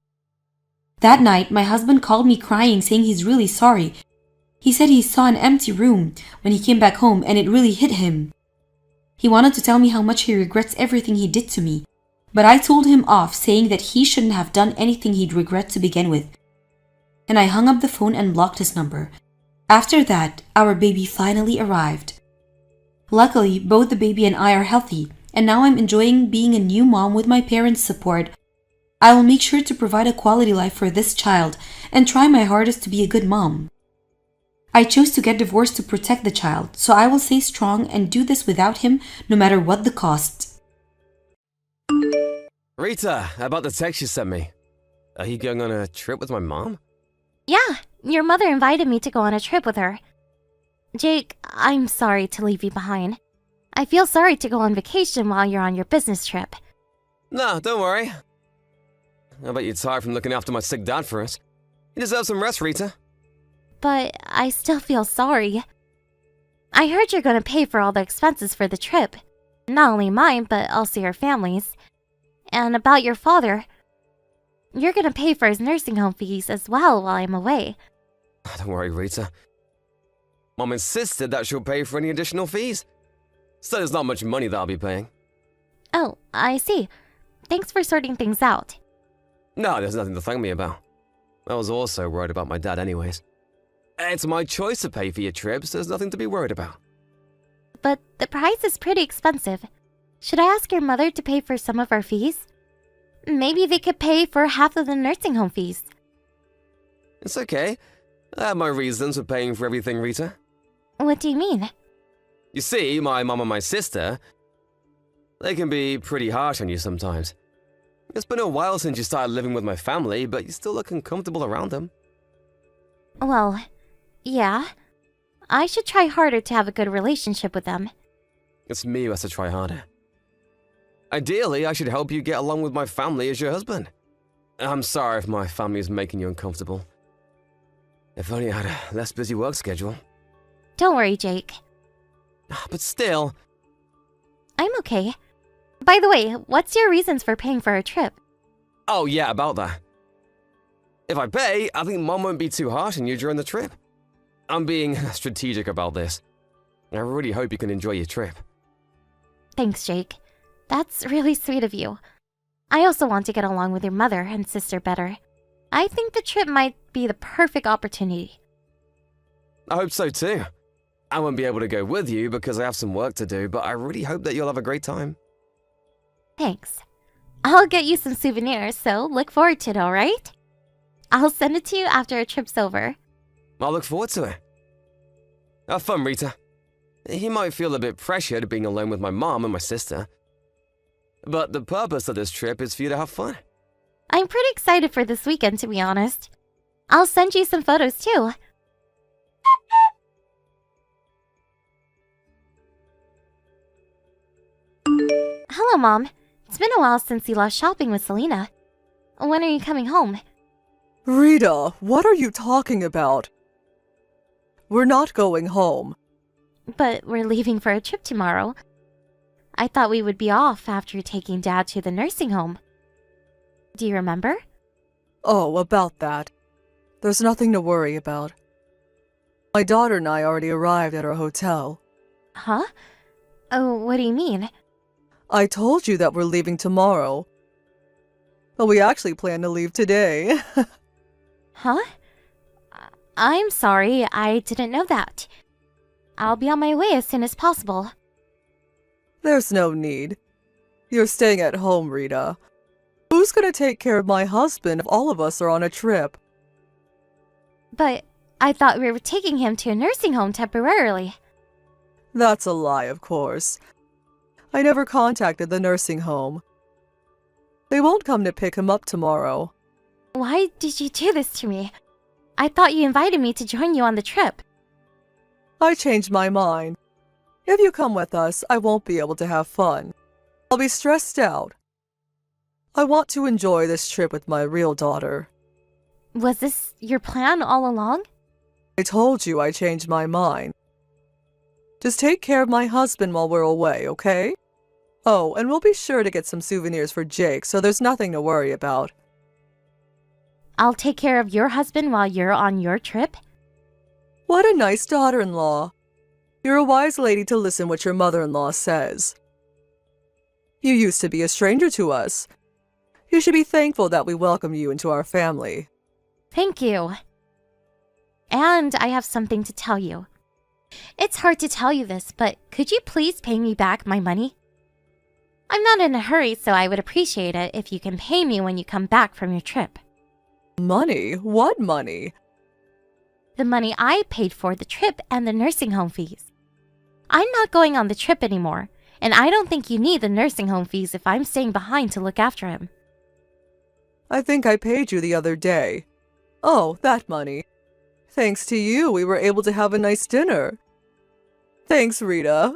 That night, my husband called me crying, saying he's really sorry. He said he saw an empty room when he came back home and it really hit him. He wanted to tell me how much he regrets everything he did to me, but I told him off, saying that he shouldn't have done anything he'd regret to begin with. And I hung up the phone and blocked his number. After that, our baby finally arrived. Luckily, both the baby and I are healthy, and now I'm enjoying being a new mom with my parents' support. I will make sure to provide a quality life for this child and try my hardest to be a good mom. I chose to get divorced to protect the child, so I will stay strong and do this without him no matter what the cost. Rita, about the text you sent me. Are you going on a trip with my mom? Yeah, your mother invited me to go on a trip with her. Jake, I'm sorry to leave you behind. I feel sorry to go on vacation while you're on your business trip. No, don't worry. I bet you're tired from looking after my sick dad for us. You deserve some rest, Rita. But I still feel sorry. I heard you're going to pay for all the expenses for the trip. Not only mine, but also your family's. And about your father, you're going to pay for his nursing home fees as well while I'm away. Don't worry, Rita. Mom insisted that she'll pay for any additional fees. So there's not much money that I'll be paying. Oh, I see. Thanks for sorting things out. No, there's nothing to thank me about. I was also worried about my dad anyways. It's my choice to pay for your trips, there's nothing to be worried about. But the price is pretty expensive. Should I ask your mother to pay for some of our fees? Maybe they could pay for half of the nursing home fees. It's okay. I have my reasons for paying for everything, Rita. What do you mean? You see, my mom and my sister, they can be pretty harsh on you sometimes. It's been a while since you started living with my family, but you still look uncomfortable around them. Well, yeah. I should try harder to have a good relationship with them. It's me who has to try harder. Ideally, I should help you get along with my family as your husband. I'm sorry if my family is making you uncomfortable. If only I had a less busy work schedule. Don't worry, Jake. But still... I'm okay. By the way, what's your reasons for paying for our trip? Oh yeah, about that. If I pay, I think Mom won't be too harsh on you during the trip. I'm being strategic about this. I really hope you can enjoy your trip. Thanks, Jake. That's really sweet of you. I also want to get along with your mother and sister better. I think the trip might be the perfect opportunity. I hope so too. I won't be able to go with you because I have some work to do, but I really hope that you'll have a great time. Thanks. I'll get you some souvenirs, so look forward to it, alright? I'll send it to you after our trip's over. I'll look forward to it. Have fun, Rita. You might feel a bit pressured being alone with my mom and my sister. But the purpose of this trip is for you to have fun. I'm pretty excited for this weekend, to be honest. I'll send you some photos, too. Hello, Mom. It's been a while since you left shopping with Selena. When are you coming home? Rita, what are you talking about? We're not going home. But we're leaving for a trip tomorrow. I thought we would be off after taking Dad to the nursing home. Do you remember? Oh, about that. There's nothing to worry about. My daughter and I already arrived at our hotel. Huh? Oh, what do you mean? I told you that we're leaving tomorrow. But we actually plan to leave today. Huh? I'm sorry, I didn't know that. I'll be on my way as soon as possible. There's no need. You're staying at home, Rita. Who's gonna take care of my husband if all of us are on a trip? But I thought we were taking him to a nursing home temporarily. That's a lie, of course. I never contacted the nursing home. They won't come to pick him up tomorrow. Why did you do this to me? I thought you invited me to join you on the trip. I changed my mind. If you come with us, I won't be able to have fun. I'll be stressed out. I want to enjoy this trip with my real daughter. Was this your plan all along? I told you I changed my mind. Just take care of my husband while we're away, okay? Oh, and we'll be sure to get some souvenirs for Jake, so there's nothing to worry about. I'll take care of your husband while you're on your trip? What a nice daughter-in-law. You're a wise lady to listen what your mother-in-law says. You used to be a stranger to us. You should be thankful that we welcomed you into our family. Thank you. And I have something to tell you. It's hard to tell you this, but could you please pay me back my money? I'm not in a hurry, so I would appreciate it if you can pay me when you come back from your trip. Money? What money? The money I paid for the trip and the nursing home fees. I'm not going on the trip anymore, and I don't think you need the nursing home fees if I'm staying behind to look after him. I think I paid you the other day. Oh, that money. Thanks to you, we were able to have a nice dinner. Thanks, Rita.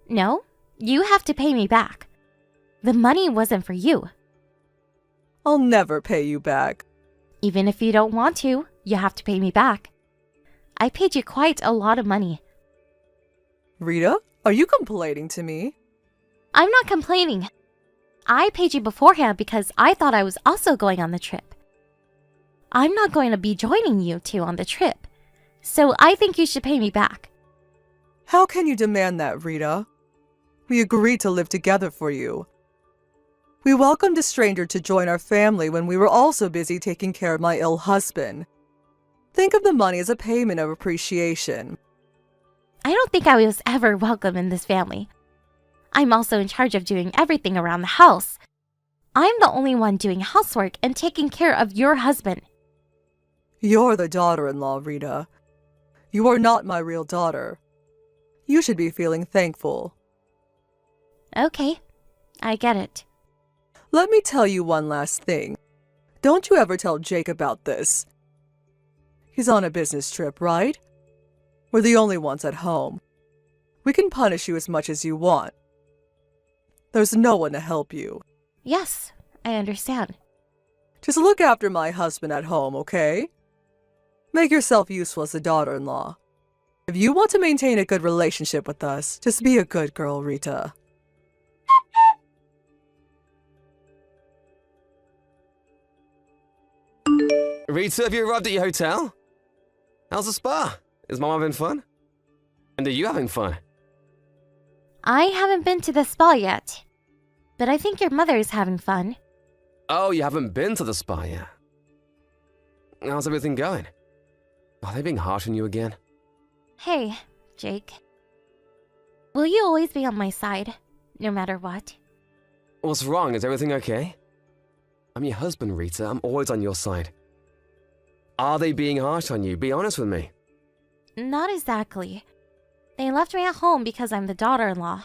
No, you have to pay me back. The money wasn't for you. I'll never pay you back. Even if you don't want to, you have to pay me back. I paid you quite a lot of money. Rita, are you complaining to me? I'm not complaining. I paid you beforehand because I thought I was also going on the trip. I'm not going to be joining you two on the trip, so I think you should pay me back. How can you demand that, Rita? We agreed to live together for you. We welcomed a stranger to join our family when we were also busy taking care of my ill husband. Think of the money as a payment of appreciation. I don't think I was ever welcome in this family. I'm also in charge of doing everything around the house. I'm the only one doing housework and taking care of your husband. You're the daughter-in-law, Rita. You are not my real daughter. You should be feeling thankful. Okay, I get it. Let me tell you one last thing. Don't you ever tell Jake about this. He's on a business trip, right? We're the only ones at home. We can punish you as much as you want. There's no one to help you. Yes, I understand. Just look after my husband at home, okay? Make yourself useful as a daughter-in-law. If you want to maintain a good relationship with us, just be a good girl, Rita. Rita, have you arrived at your hotel? How's the spa? Is Mom having fun? And are you having fun? I haven't been to the spa yet, but I think your mother is having fun. Oh, you haven't been to the spa yet? How's everything going? Are they being harsh on you again? Hey, Jake. Will you always be on my side, no matter what? What's wrong? Is everything okay? I'm your husband, Rita. I'm always on your side. Are they being harsh on you? Be honest with me. Not exactly. They left me at home because I'm the daughter-in-law.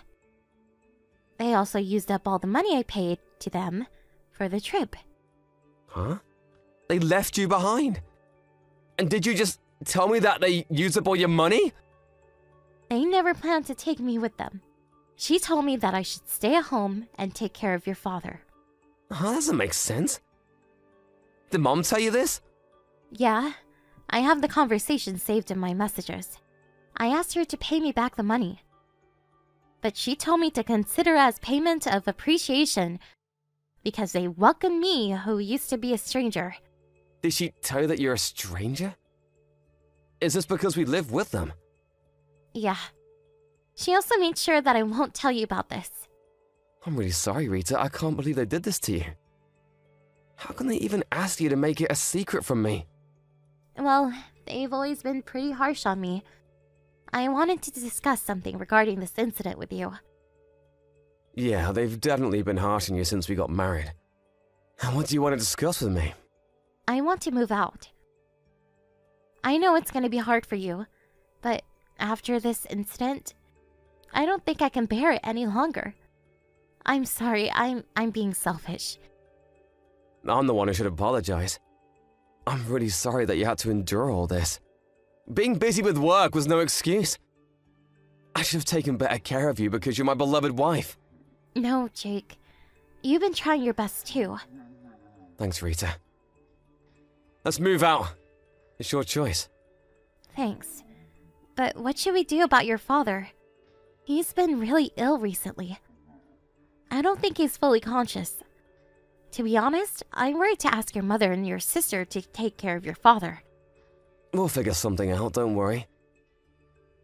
They also used up all the money I paid to them for the trip. Huh? They left you behind? And did you just tell me that they used up all your money? They never planned to take me with them. She told me that I should stay at home and take care of your father. Huh, that doesn't make sense. Did Mom tell you this? Yeah, I have the conversation saved in my messages. I asked her to pay me back the money. But she told me to consider as payment of appreciation because they welcomed me who used to be a stranger. Did she tell you that you're a stranger? Is this because we live with them? Yeah. She also made sure that I won't tell you about this. I'm really sorry, Rita. I can't believe they did this to you. How can they even ask you to make it a secret from me? Well, they've always been pretty harsh on me. I wanted to discuss something regarding this incident with you. Yeah, they've definitely been harsh on you since we got married. What do you want to discuss with me? I want to move out. I know it's going to be hard for you, but after this incident, I don't think I can bear it any longer. I'm sorry, I'm being selfish. I'm the one who should apologize. I'm really sorry that you had to endure all this. Being busy with work was no excuse. I should have taken better care of you because you're my beloved wife. No, Jake. You've been trying your best too. Thanks, Rita. Let's move out. It's your choice. Thanks. But what should we do about your father? He's been really ill recently. I don't think he's fully conscious. To be honest, I'm worried to ask your mother and your sister to take care of your father. We'll figure something out, don't worry.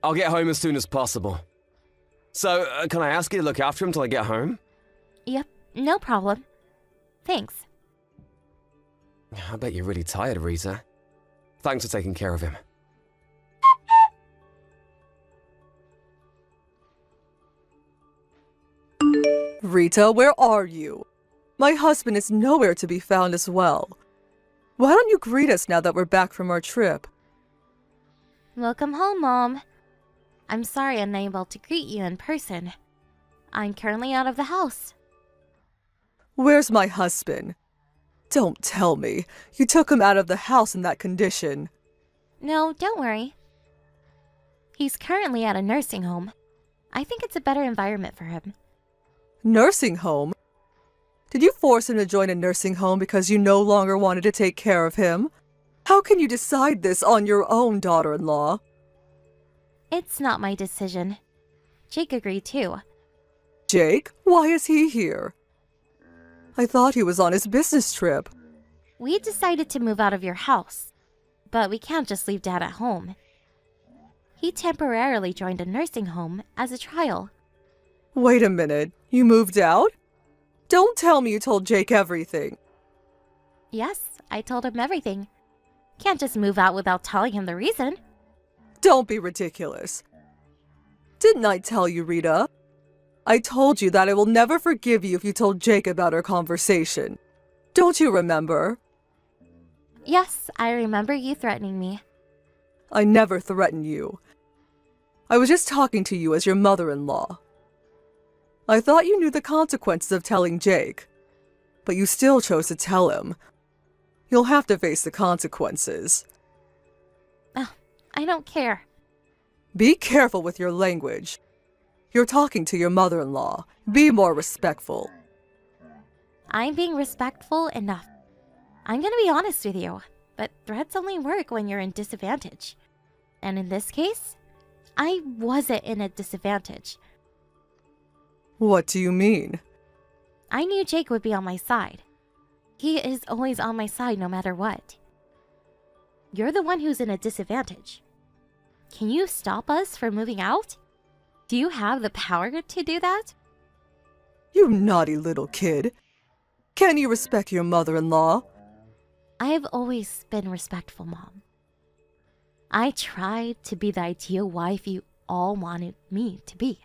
I'll get home as soon as possible. So, can I ask you to look after him till I get home? Yep, no problem. Thanks. I bet you're really tired, Rita. Thanks for taking care of him. Rita, where are you? My husband is nowhere to be found as well. Why don't you greet us now that we're back from our trip? Welcome home, Mom. I'm sorry I'm unable to greet you in person. I'm currently out of the house. Where's my husband? Don't tell me. You took him out of the house in that condition. No, don't worry. He's currently at a nursing home. I think it's a better environment for him. Nursing home? Did you force him to join a nursing home because you no longer wanted to take care of him? How can you decide this on your own, daughter-in-law? It's not my decision. Jake agreed too. Jake? Why is he here? I thought he was on his business trip. We decided to move out of your house, but we can't just leave Dad at home. He temporarily joined a nursing home as a trial. Wait a minute, you moved out? Don't tell me you told Jake everything. Yes, I told him everything. Can't just move out without telling him the reason. Don't be ridiculous. Didn't I tell you, Rita? I told you that I will never forgive you if you told Jake about our conversation. Don't you remember? Yes, I remember you threatening me. I never threatened you. I was just talking to you as your mother-in-law. I thought you knew the consequences of telling Jake, but you still chose to tell him. You'll have to face the consequences. I don't care. Be careful with your language. You're talking to your mother-in-law. Be more respectful. I'm being respectful enough. I'm gonna be honest with you, but threats only work when you're in disadvantage. And in this case, I wasn't in a disadvantage. What do you mean? I knew Jake would be on my side. He is always on my side no matter what. You're the one who's in a disadvantage. Can you stop us from moving out? Do you have the power to do that? You naughty little kid. Can you respect your mother-in-law? I have always been respectful, Mom. I tried to be the ideal wife you all wanted me to be.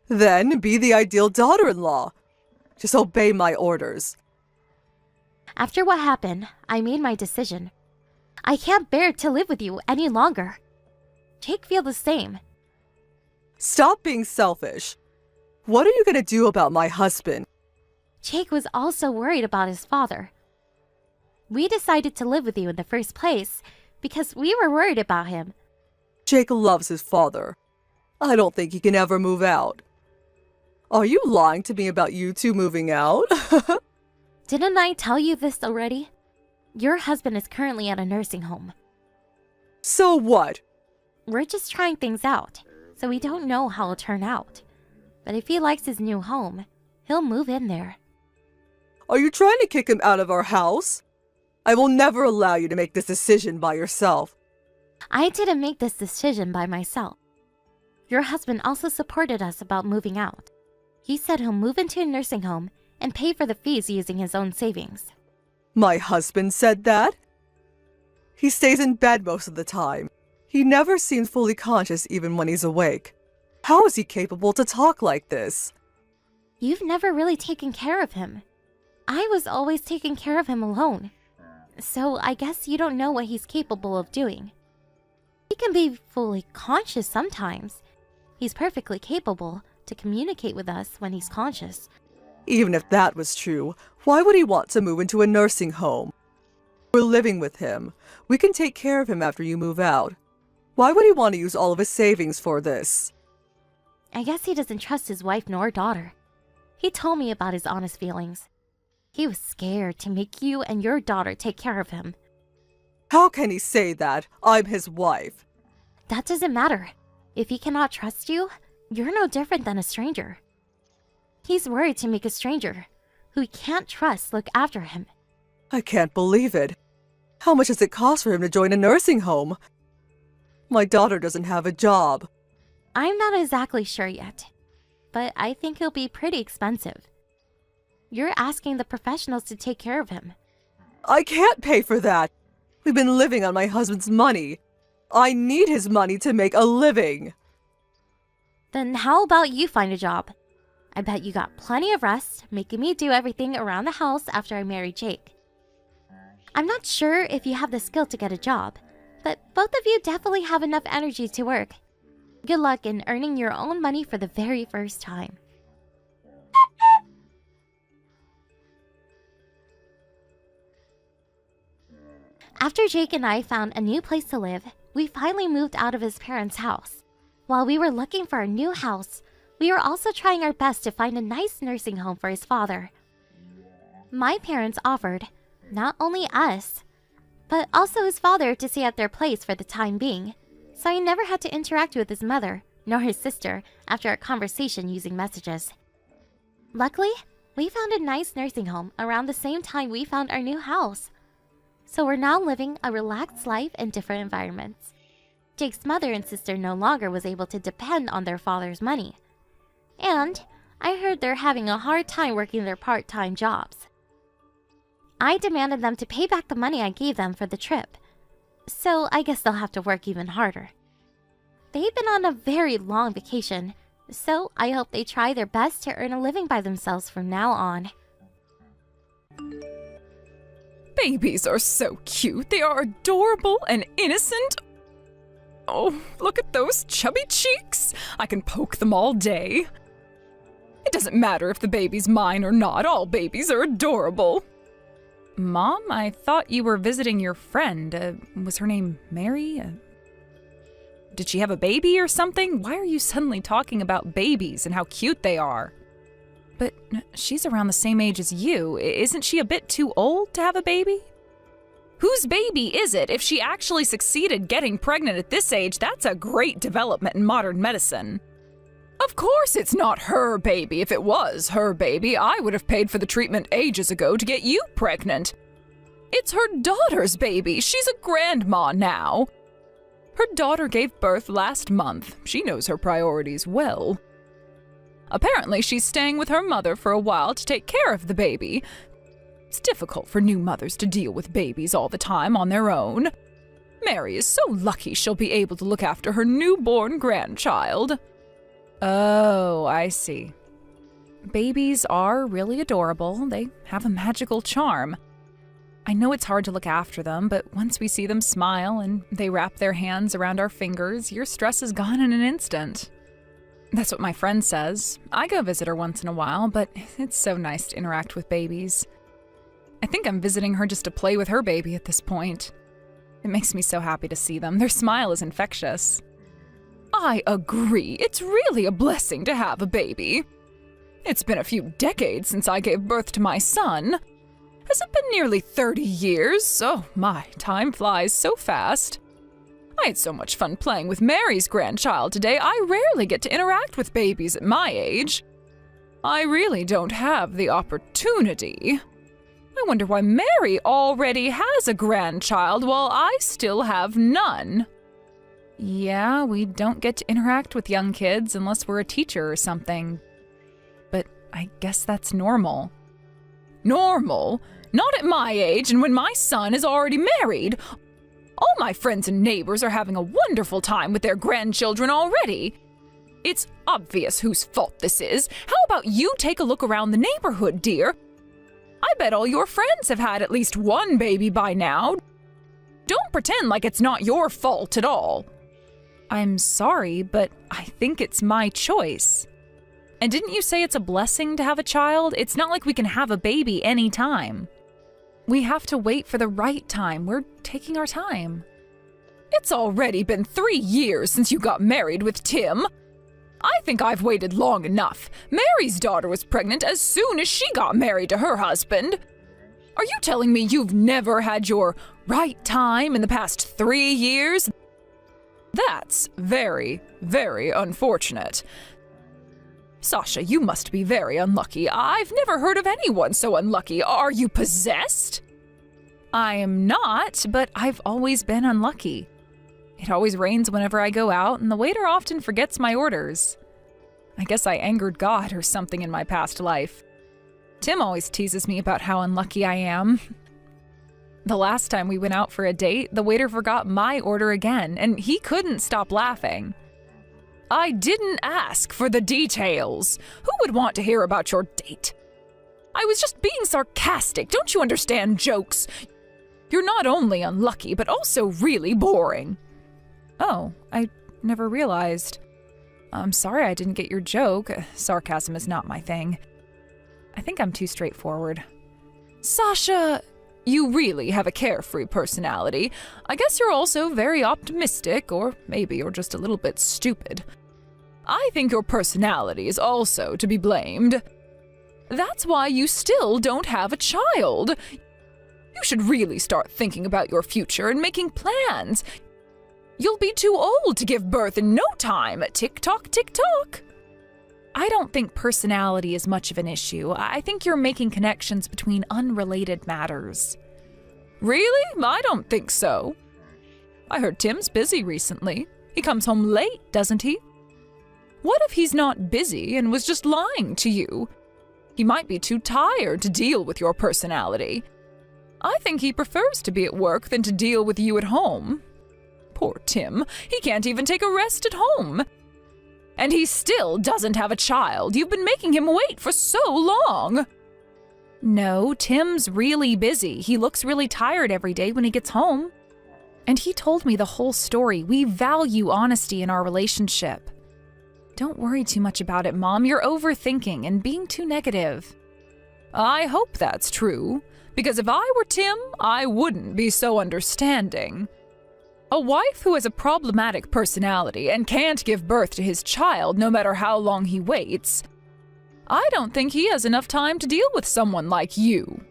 Then be the ideal daughter-in-law. Just obey my orders. After what happened, I made my decision. I can't bear to live with you any longer. Jake feels the same. Stop being selfish. What are you going to do about my husband? Jake was also worried about his father. We decided to live with you in the first place because we were worried about him. Jake loves his father. I don't think he can ever move out. Are you lying to me about you two moving out? Didn't I tell you this already? Your husband is currently at a nursing home. So what? We're just trying things out, so we don't know how it'll turn out. But if he likes his new home, he'll move in there. Are you trying to kick him out of our house? I will never allow you to make this decision by yourself. I didn't make this decision by myself. Your husband also supported us about moving out. He said he'll move into a nursing home and pay for the fees using his own savings. My husband said that? He stays in bed most of the time. He never seems fully conscious even when he's awake. How is he capable to talk like this? You've never really taken care of him. I was always taking care of him alone. So I guess you don't know what he's capable of doing. He can be fully conscious sometimes. He's perfectly capable to communicate with us when he's conscious. Even if that was true, why would he want to move into a nursing home? We're living with him. We can take care of him after you move out. Why would he want to use all of his savings for this? I guess he doesn't trust his wife nor daughter. He told me about his honest feelings. He was scared to make you and your daughter take care of him. How can he say that? I'm his wife. That doesn't matter. If he cannot trust you, you're no different than a stranger. He's worried to make a stranger, who he can't trust, look after him. I can't believe it. How much does it cost for him to join a nursing home? My daughter doesn't have a job. I'm not exactly sure yet, but I think it'll be pretty expensive. You're asking the professionals to take care of him. I can't pay for that. We've been living on my husband's money. I need his money to make a living. Then how about you find a job? I bet you got plenty of rest, making me do everything around the house after I married Jake. I'm not sure if you have the skill to get a job, but both of you definitely have enough energy to work. Good luck in earning your own money for the very first time. After Jake and I found a new place to live, we finally moved out of his parents' house. While we were looking for a new house, we were also trying our best to find a nice nursing home for his father. My parents offered, not only us, but also his father to stay at their place for the time being, so he never had to interact with his mother, nor his sister, after our conversation using messages. Luckily, we found a nice nursing home around the same time we found our new house. So we're now living a relaxed life in different environments. Jake's mother and sister no longer was able to depend on their father's money. And I heard they're having a hard time working their part-time jobs. I demanded them to pay back the money I gave them for the trip. So I guess they'll have to work even harder. They've been on a very long vacation, so I hope they try their best to earn a living by themselves from now on. Babies are so cute. They are adorable and innocent. Oh, look at those chubby cheeks. I can poke them all day. It doesn't matter if the baby's mine or not. All babies are adorable. Mom, I thought you were visiting your friend. Was her name Mary? Did she have a baby or something? Why are you suddenly talking about babies and how cute they are? But she's around the same age as you. Isn't she a bit too old to have a baby? Whose baby is it? If she actually succeeded getting pregnant at this age, that's a great development in modern medicine. Of course it's not her baby. If it was her baby, I would have paid for the treatment ages ago to get you pregnant. It's her daughter's baby. She's a grandma now. Her daughter gave birth last month. She knows her priorities well. Apparently, she's staying with her mother for a while to take care of the baby. It's difficult for new mothers to deal with babies all the time on their own. Mary is so lucky she'll be able to look after her newborn grandchild. Oh, I see. Babies are really adorable. They have a magical charm. I know it's hard to look after them, but once we see them smile and they wrap their hands around our fingers, your stress is gone in an instant. That's what my friend says. I go visit her once in a while, but it's so nice to interact with babies. I think I'm visiting her just to play with her baby at this point. It makes me so happy to see them. Their smile is infectious. I agree. It's really a blessing to have a baby. It's been a few decades since I gave birth to my son. Has it been nearly 30 years? Oh my, time flies so fast. I had so much fun playing with Mary's grandchild today. I rarely get to interact with babies at my age. I really don't have the opportunity. I wonder why Mary already has a grandchild while I still have none. Yeah, we don't get to interact with young kids unless we're a teacher or something. But I guess that's normal. Normal? Not at my age and when my son is already married. All my friends and neighbors are having a wonderful time with their grandchildren already. It's obvious whose fault this is. How about you take a look around the neighborhood, dear? I bet all your friends have had at least one baby by now. Don't pretend like it's not your fault at all. I'm sorry, but I think it's my choice. And didn't you say it's a blessing to have a child? It's not like we can have a baby anytime. We have to wait for the right time. We're taking our time. It's already been 3 years since you got married with Tim. I think I've waited long enough. Mary's daughter was pregnant as soon as she got married to her husband. Are you telling me you've never had your right time in the past 3 years? That's very, very unfortunate. Sasha, you must be very unlucky. I've never heard of anyone so unlucky. Are you possessed? I am not, but I've always been unlucky. It always rains whenever I go out, and the waiter often forgets my orders. I guess I angered God or something in my past life. Tim always teases me about how unlucky I am. The last time we went out for a date, the waiter forgot my order again, and he couldn't stop laughing. I didn't ask for the details. Who would want to hear about your date? I was just being sarcastic. Don't you understand jokes? You're not only unlucky, but also really boring. Oh, I never realized. I'm sorry I didn't get your joke. Sarcasm is not my thing. I think I'm too straightforward. Sasha, you really have a carefree personality. I guess you're also very optimistic, or maybe you're just a little bit stupid. I think your personality is also to be blamed. That's why you still don't have a child. You should really start thinking about your future and making plans. You'll be too old to give birth in no time. Tick-tock, tick-tock. I don't think personality is much of an issue. I think you're making connections between unrelated matters. Really? I don't think so. I heard Tim's busy recently. He comes home late, doesn't he? What if he's not busy and was just lying to you? He might be too tired to deal with your personality. I think he prefers to be at work than to deal with you at home. Poor Tim, he can't even take a rest at home. And he still doesn't have a child. You've been making him wait for so long. No, Tim's really busy. He looks really tired every day when he gets home. And he told me the whole story. We value honesty in our relationship. Don't worry too much about it, Mom. You're overthinking and being too negative. I hope that's true, because if I were Tim, I wouldn't be so understanding. A wife who has a problematic personality and can't give birth to his child no matter how long he waits, I don't think he has enough time to deal with someone like you.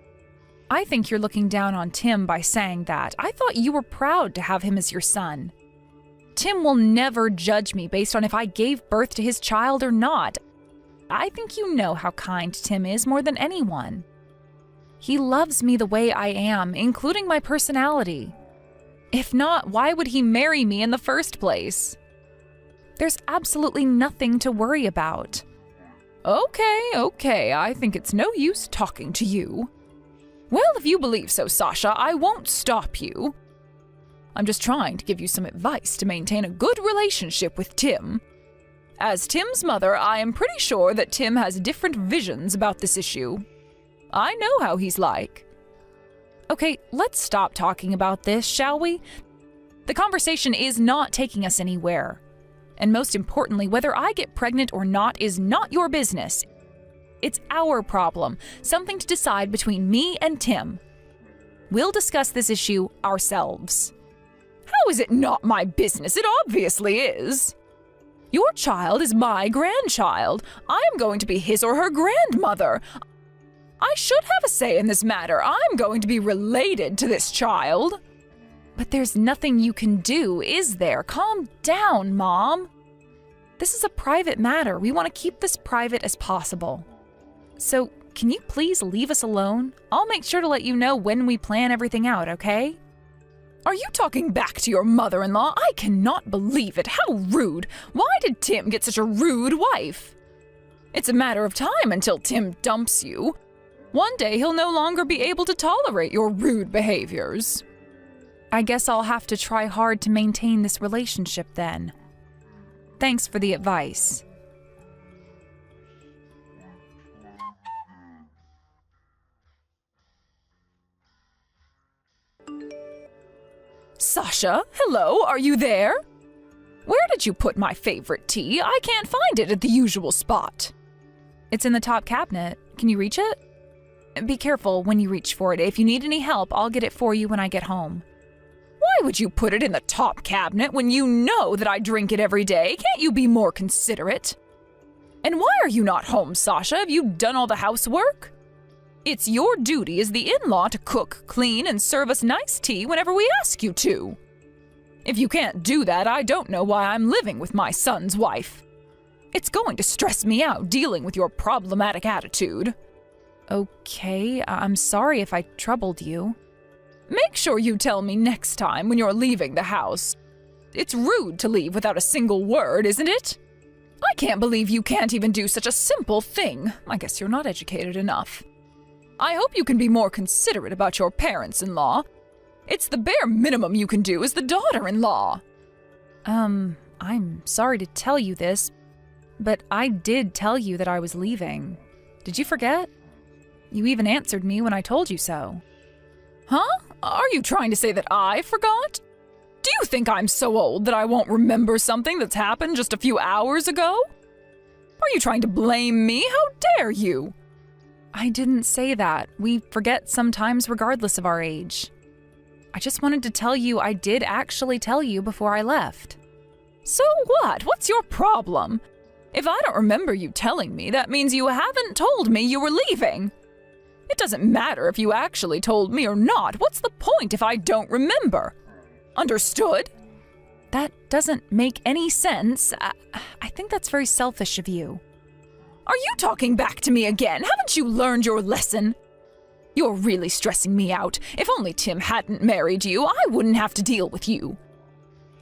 I think you're looking down on Tim by saying that. I thought you were proud to have him as your son. Tim will never judge me based on if I gave birth to his child or not. I think you know how kind Tim is more than anyone. He loves me the way I am, including my personality. If not, why would he marry me in the first place? There's absolutely nothing to worry about. Okay, I think it's no use talking to you. Well, if you believe so, Sasha, I won't stop you. I'm just trying to give you some advice to maintain a good relationship with Tim. As Tim's mother, I am pretty sure that Tim has different visions about this issue. I know how he's like. Okay, let's stop talking about this, shall we? The conversation is not taking us anywhere. And most importantly, whether I get pregnant or not is not your business. It's our problem, something to decide between me and Tim. We'll discuss this issue ourselves. How is it not my business? It obviously is. Your child is my grandchild. I am going to be his or her grandmother. I should have a say in this matter. I'm going to be related to this child. But there's nothing you can do, is there? Calm down, Mom. This is a private matter. We want to keep this private as possible. So, can you please leave us alone? I'll make sure to let you know when we plan everything out, okay? Are you talking back to your mother-in-law? I cannot believe it. How rude. Why did Tim get such a rude wife? It's a matter of time until Tim dumps you. One day he'll no longer be able to tolerate your rude behaviors. I guess I'll have to try hard to maintain this relationship then. Thanks for the advice. Sasha, hello, are you there? Where did you put my favorite tea? I can't find it at the usual spot. It's in the top cabinet. Can you reach it? Be careful when you reach for it. If you need any help, I'll get it for you when I get home. Why would you put it in the top cabinet when you know that I drink it every day? Can't you be more considerate? And why are you not home, Sasha? Have you done all the housework? It's your duty as the in-law to cook, clean, and serve us nice tea whenever we ask you to. If you can't do that, I don't know why I'm living with my son's wife. It's going to stress me out dealing with your problematic attitude. Okay, I'm sorry if I troubled you. Make sure you tell me next time when you're leaving the house. It's rude to leave without a single word, isn't it? I can't believe you can't even do such a simple thing. I guess you're not educated enough. I hope you can be more considerate about your parents-in-law. It's the bare minimum you can do as the daughter-in-law. I'm sorry to tell you this, but I did tell you that I was leaving. Did you forget? You even answered me when I told you so. Huh? Are you trying to say that I forgot? Do you think I'm so old that I won't remember something that's happened just a few hours ago? Are you trying to blame me? How dare you? I didn't say that. We forget sometimes regardless of our age. I just wanted to tell you I did actually tell you before I left. So what? What's your problem? If I don't remember you telling me, that means you haven't told me you were leaving. It doesn't matter if you actually told me or not. What's the point if I don't remember? Understood? That doesn't make any sense. I think that's very selfish of you. Are you talking back to me again? Haven't you learned your lesson? You're really stressing me out. If only Tim hadn't married you, I wouldn't have to deal with you.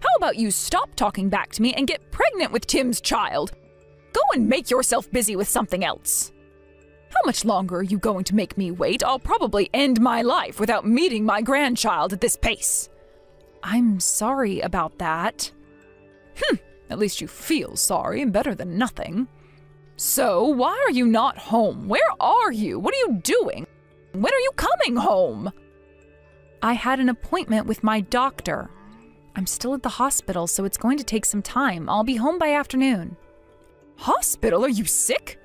How about you stop talking back to me and get pregnant with Tim's child? Go and make yourself busy with something else. How much longer are you going to make me wait? I'll probably end my life without meeting my grandchild at this pace. I'm sorry about that. At least you feel sorry, and better than nothing. So, why are you not home? Where are you? What are you doing? When are you coming home? I had an appointment with my doctor. I'm still at the hospital, so it's going to take some time. I'll be home by afternoon. Hospital? Are you sick?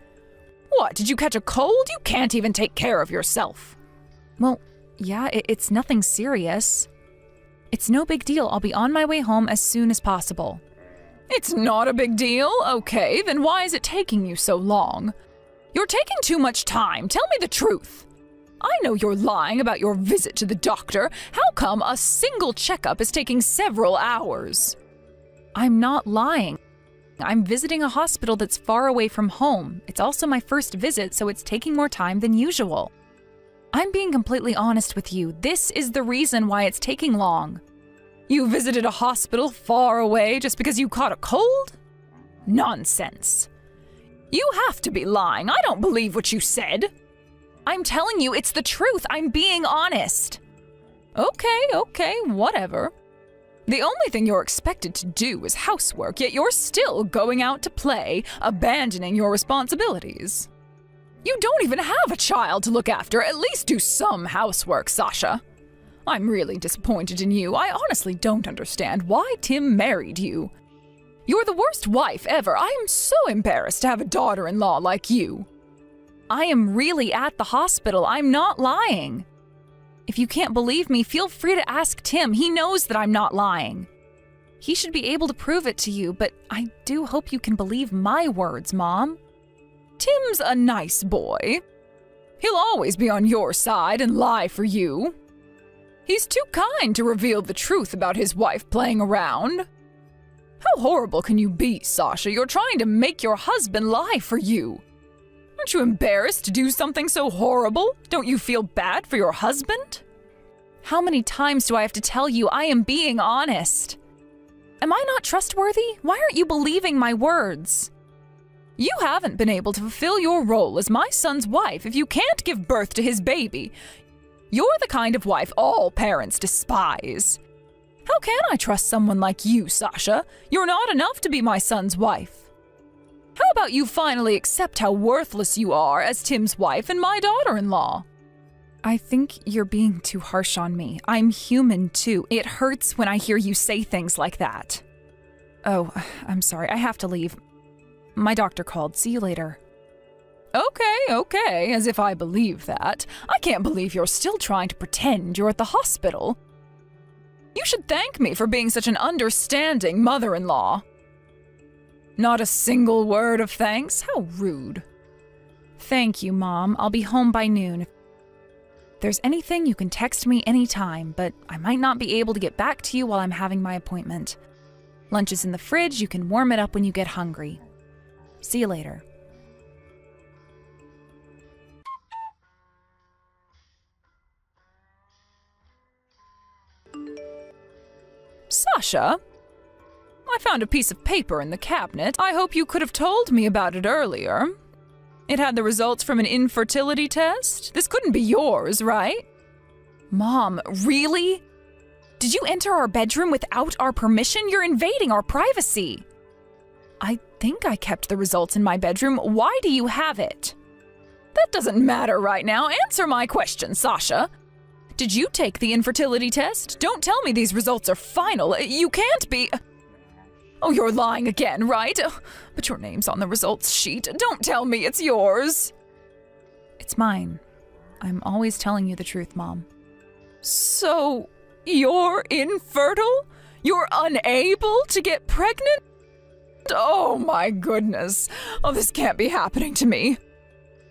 What, did you catch a cold? You can't even take care of yourself. Well, yeah, it's nothing serious. It's no big deal. I'll be on my way home as soon as possible. It's not a big deal? Okay, then why is it taking you so long? You're taking too much time. Tell me the truth. I know you're lying about your visit to the doctor. How come a single checkup is taking several hours? I'm not lying. I'm visiting a hospital that's far away from home. It's also my first visit, so it's taking more time than usual. I'm being completely honest with you. This is the reason why it's taking long. You visited a hospital far away just because you caught a cold? Nonsense. You have to be lying. I don't believe what you said. I'm telling you, it's the truth. I'm being honest. Okay, whatever. The only thing you're expected to do is housework, yet you're still going out to play, abandoning your responsibilities. You don't even have a child to look after. At least do some housework, Sasha. I'm really disappointed in you. I honestly don't understand why Tim married you. You're the worst wife ever. I am so embarrassed to have a daughter-in-law like you. I am really at the hospital. I'm not lying. If you can't believe me, feel free to ask Tim. He knows that I'm not lying. He should be able to prove it to you, but I do hope you can believe my words, Mom. Tim's a nice boy. He'll always be on your side and lie for you. He's too kind to reveal the truth about his wife playing around. How horrible can you be, Sasha? You're trying to make your husband lie for you. Aren't you embarrassed to do something so horrible? Don't you feel bad for your husband? How many times do I have to tell you I am being honest? Am I not trustworthy? Why aren't you believing my words? You haven't been able to fulfill your role as my son's wife if you can't give birth to his baby. You're the kind of wife all parents despise. How can I trust someone like you, Sasha? You're not enough to be my son's wife. How about you finally accept how worthless you are as Tim's wife and my daughter-in-law? I think you're being too harsh on me. I'm human too. It hurts when I hear you say things like that. Oh, I'm sorry. I have to leave. My doctor called. See you later. Okay, as if I believe that. I can't believe you're still trying to pretend you're at the hospital. You should thank me for being such an understanding mother-in-law. Not a single word of thanks? How rude. Thank you, Mom. I'll be home by noon. If there's anything, you can text me anytime, but I might not be able to get back to you while I'm having my appointment. Lunch is in the fridge. You can warm it up when you get hungry. See you later. Sasha, I found a piece of paper in the cabinet. I hope you could have told me about it earlier. It had the results from an infertility test. This couldn't be yours, right? Mom, really? Did you enter our bedroom without our permission? You're invading our privacy. I think I kept the results in my bedroom. Why do you have it? That doesn't matter right now. Answer my question, Sasha. Did you take the infertility test? Don't tell me these results are final. You can't be... Oh, you're lying again, right? But your name's on the results sheet. Don't tell me it's yours. It's mine. I'm always telling you the truth, Mom. So, you're infertile? You're unable to get pregnant? Oh my goodness. Oh, this can't be happening to me.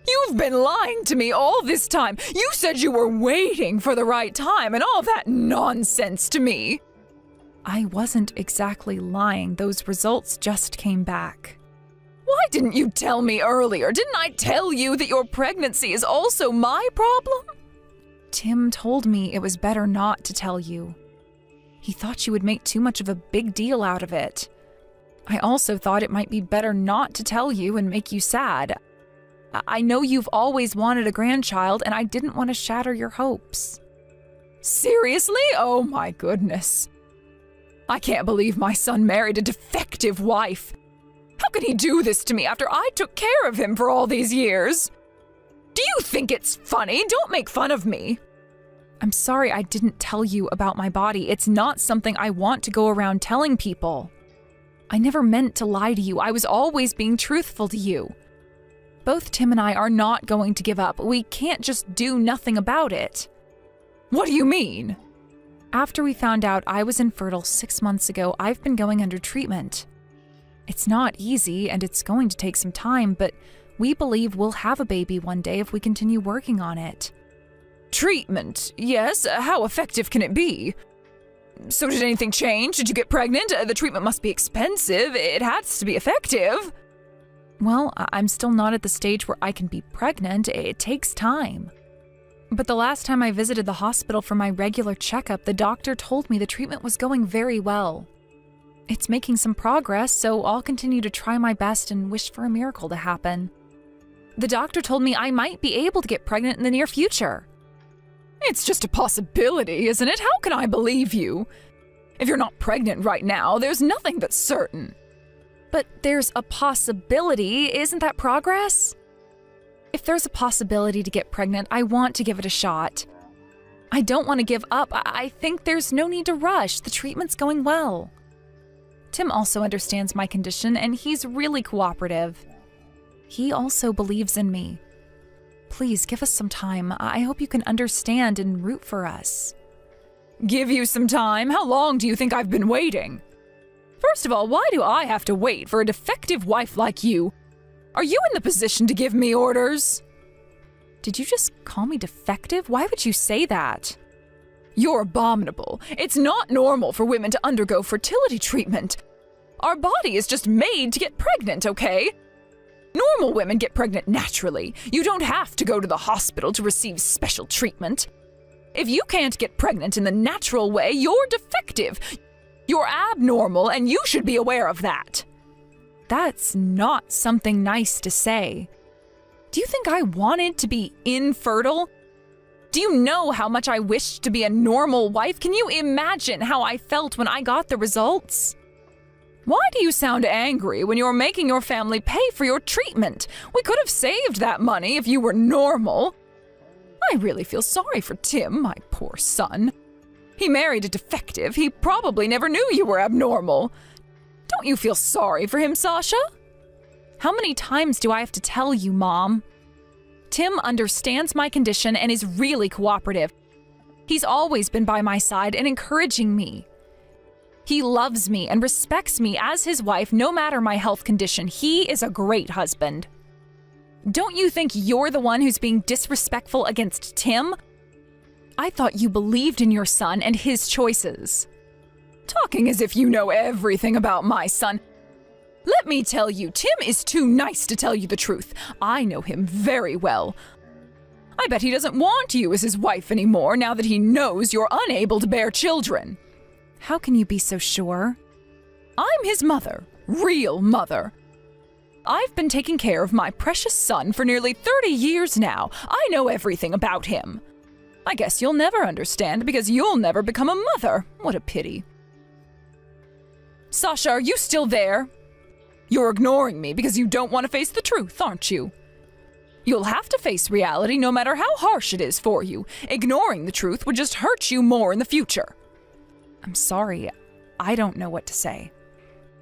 You've been lying to me all this time. You said you were waiting for the right time and all that nonsense to me. I wasn't exactly lying. Those results just came back. Why didn't you tell me earlier? Didn't I tell you that your pregnancy is also my problem? Tim told me it was better not to tell you. He thought you would make too much of a big deal out of it. I also thought it might be better not to tell you and make you sad. I know you've always wanted a grandchild, and I didn't want to shatter your hopes. Seriously? Oh my goodness. I can't believe my son married a defective wife. How can he do this to me after I took care of him for all these years? Do you think it's funny? Don't make fun of me. I'm sorry I didn't tell you about my body. It's not something I want to go around telling people. I never meant to lie to you. I was always being truthful to you. Both Tim and I are not going to give up. We can't just do nothing about it. What do you mean? After we found out I was infertile 6 months ago, I've been going under treatment. It's not easy and it's going to take some time, but we believe we'll have a baby one day if we continue working on it. Treatment? Yes. How effective can it be? So did anything change? Did you get pregnant? The treatment must be expensive. It has to be effective. Well, I'm still not at the stage where I can be pregnant. It takes time. But the last time I visited the hospital for my regular checkup, the doctor told me the treatment was going very well. It's making some progress, so I'll continue to try my best and wish for a miracle to happen. The doctor told me I might be able to get pregnant in the near future. It's just a possibility, isn't it? How can I believe you? If you're not pregnant right now, there's nothing that's certain. But there's a possibility. Isn't that progress? If there's a possibility to get pregnant, I want to give it a shot. I don't want to give up. I think there's no need to rush. The treatment's going well. Tim also understands my condition, and he's really cooperative. He also believes in me. Please give us some time. I hope you can understand and root for us. Give you some time? How long do you think I've been waiting? First of all, why do I have to wait for a defective wife like you? Are you in the position to give me orders? Did you just call me defective? Why would you say that? You're abominable. It's not normal for women to undergo fertility treatment. Our body is just made to get pregnant, okay? Normal women get pregnant naturally. You don't have to go to the hospital to receive special treatment. If you can't get pregnant in the natural way, you're defective. You're abnormal, and you should be aware of that. That's not something nice to say. Do you think I wanted to be infertile? Do you know how much I wished to be a normal wife? Can you imagine how I felt when I got the results? Why do you sound angry when you're making your family pay for your treatment? We could have saved that money if you were normal. I really feel sorry for Tim, my poor son. He married a defective. He probably never knew you were abnormal. Don't you feel sorry for him, Sasha? How many times do I have to tell you, Mom? Tim understands my condition and is really cooperative. He's always been by my side and encouraging me. He loves me and respects me as his wife no matter my health condition. He is a great husband. Don't you think you're the one who's being disrespectful against Tim? I thought you believed in your son and his choices. Talking as if you know everything about my son. Let me tell you, Tim is too nice to tell you the truth. I know him very well. I bet he doesn't want you as his wife anymore now that he knows you're unable to bear children. How can you be so sure? I'm his mother, real mother. I've been taking care of my precious son for nearly 30 years now. I know everything about him. I guess you'll never understand because you'll never become a mother. What a pity. Sasha, are you still there? You're ignoring me because you don't want to face the truth, aren't you? You'll have to face reality no matter how harsh it is for you. Ignoring the truth would just hurt you more in the future. I'm sorry. I don't know what to say.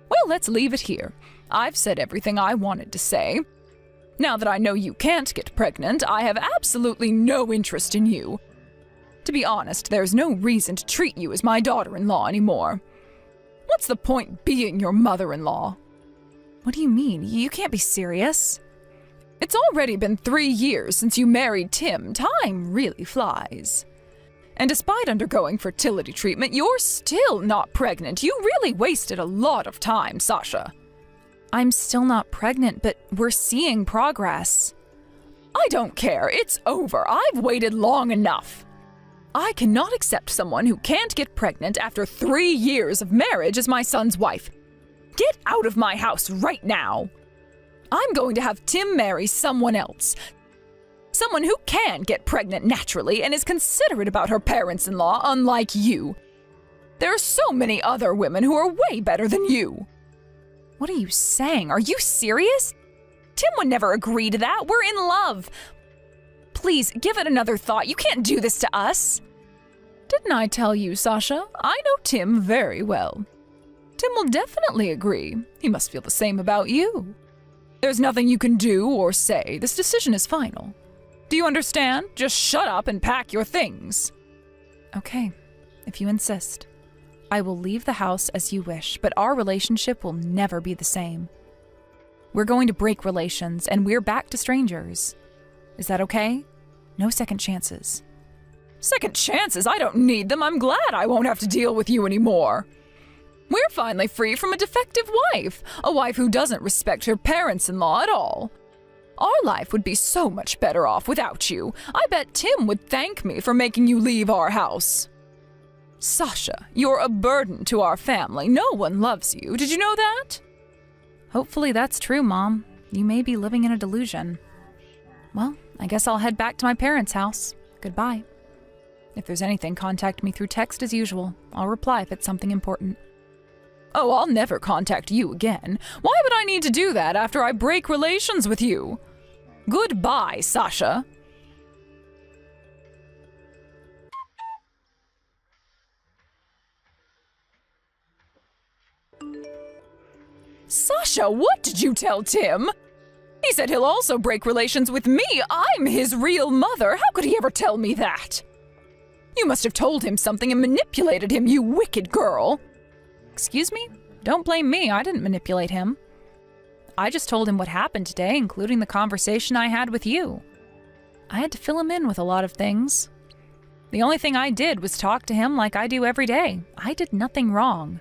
Well, let's leave it here. I've said everything I wanted to say. Now that I know you can't get pregnant, I have absolutely no interest in you. To be honest, there's no reason to treat you as my daughter-in-law anymore. What's the point being your mother-in-law? What do you mean? You can't be serious. It's already been 3 years since you married Tim. Time really flies. And despite undergoing fertility treatment, you're still not pregnant. You really wasted a lot of time, Sasha. I'm still not pregnant, but we're seeing progress. I don't care. It's over. I've waited long enough. I cannot accept someone who can't get pregnant after 3 years of marriage as my son's wife. Get out of my house right now. I'm going to have Tim marry someone else. Someone who can get pregnant naturally and is considerate about her parents-in-law, unlike you. There are so many other women who are way better than you. What are you saying? Are you serious? Tim would never agree to that. We're in love. Please, give it another thought. You can't do this to us. Didn't I tell you, Sasha? I know Tim very well. Tim will definitely agree. He must feel the same about you. There's nothing you can do or say. This decision is final. Do you understand? Just shut up and pack your things. Okay, if you insist. I will leave the house as you wish, but our relationship will never be the same. We're going to break relations, and we're back to strangers. Is that okay? No second chances. Second chances? I don't need them. I'm glad I won't have to deal with you anymore. We're finally free from a defective wife, a wife who doesn't respect her parents-in-law at all. Our life would be so much better off without you. I bet Tim would thank me for making you leave our house. Sasha, you're a burden to our family. No one loves you. Did you know that? Hopefully that's true, Mom. You may be living in a delusion. Well, I guess I'll head back to my parents' house. Goodbye. If there's anything, contact me through text as usual. I'll reply if it's something important. Oh, I'll never contact you again. Why would I need to do that after I break relations with you? Goodbye, Sasha. Sasha, what did you tell Tim? He said he'll also break relations with me. I'm his real mother. How could he ever tell me that? You must have told him something and manipulated him, you wicked girl. Excuse me? Don't blame me. I didn't manipulate him. I just told him what happened today, including the conversation I had with you. I had to fill him in with a lot of things. The only thing I did was talk to him like I do every day. I did nothing wrong.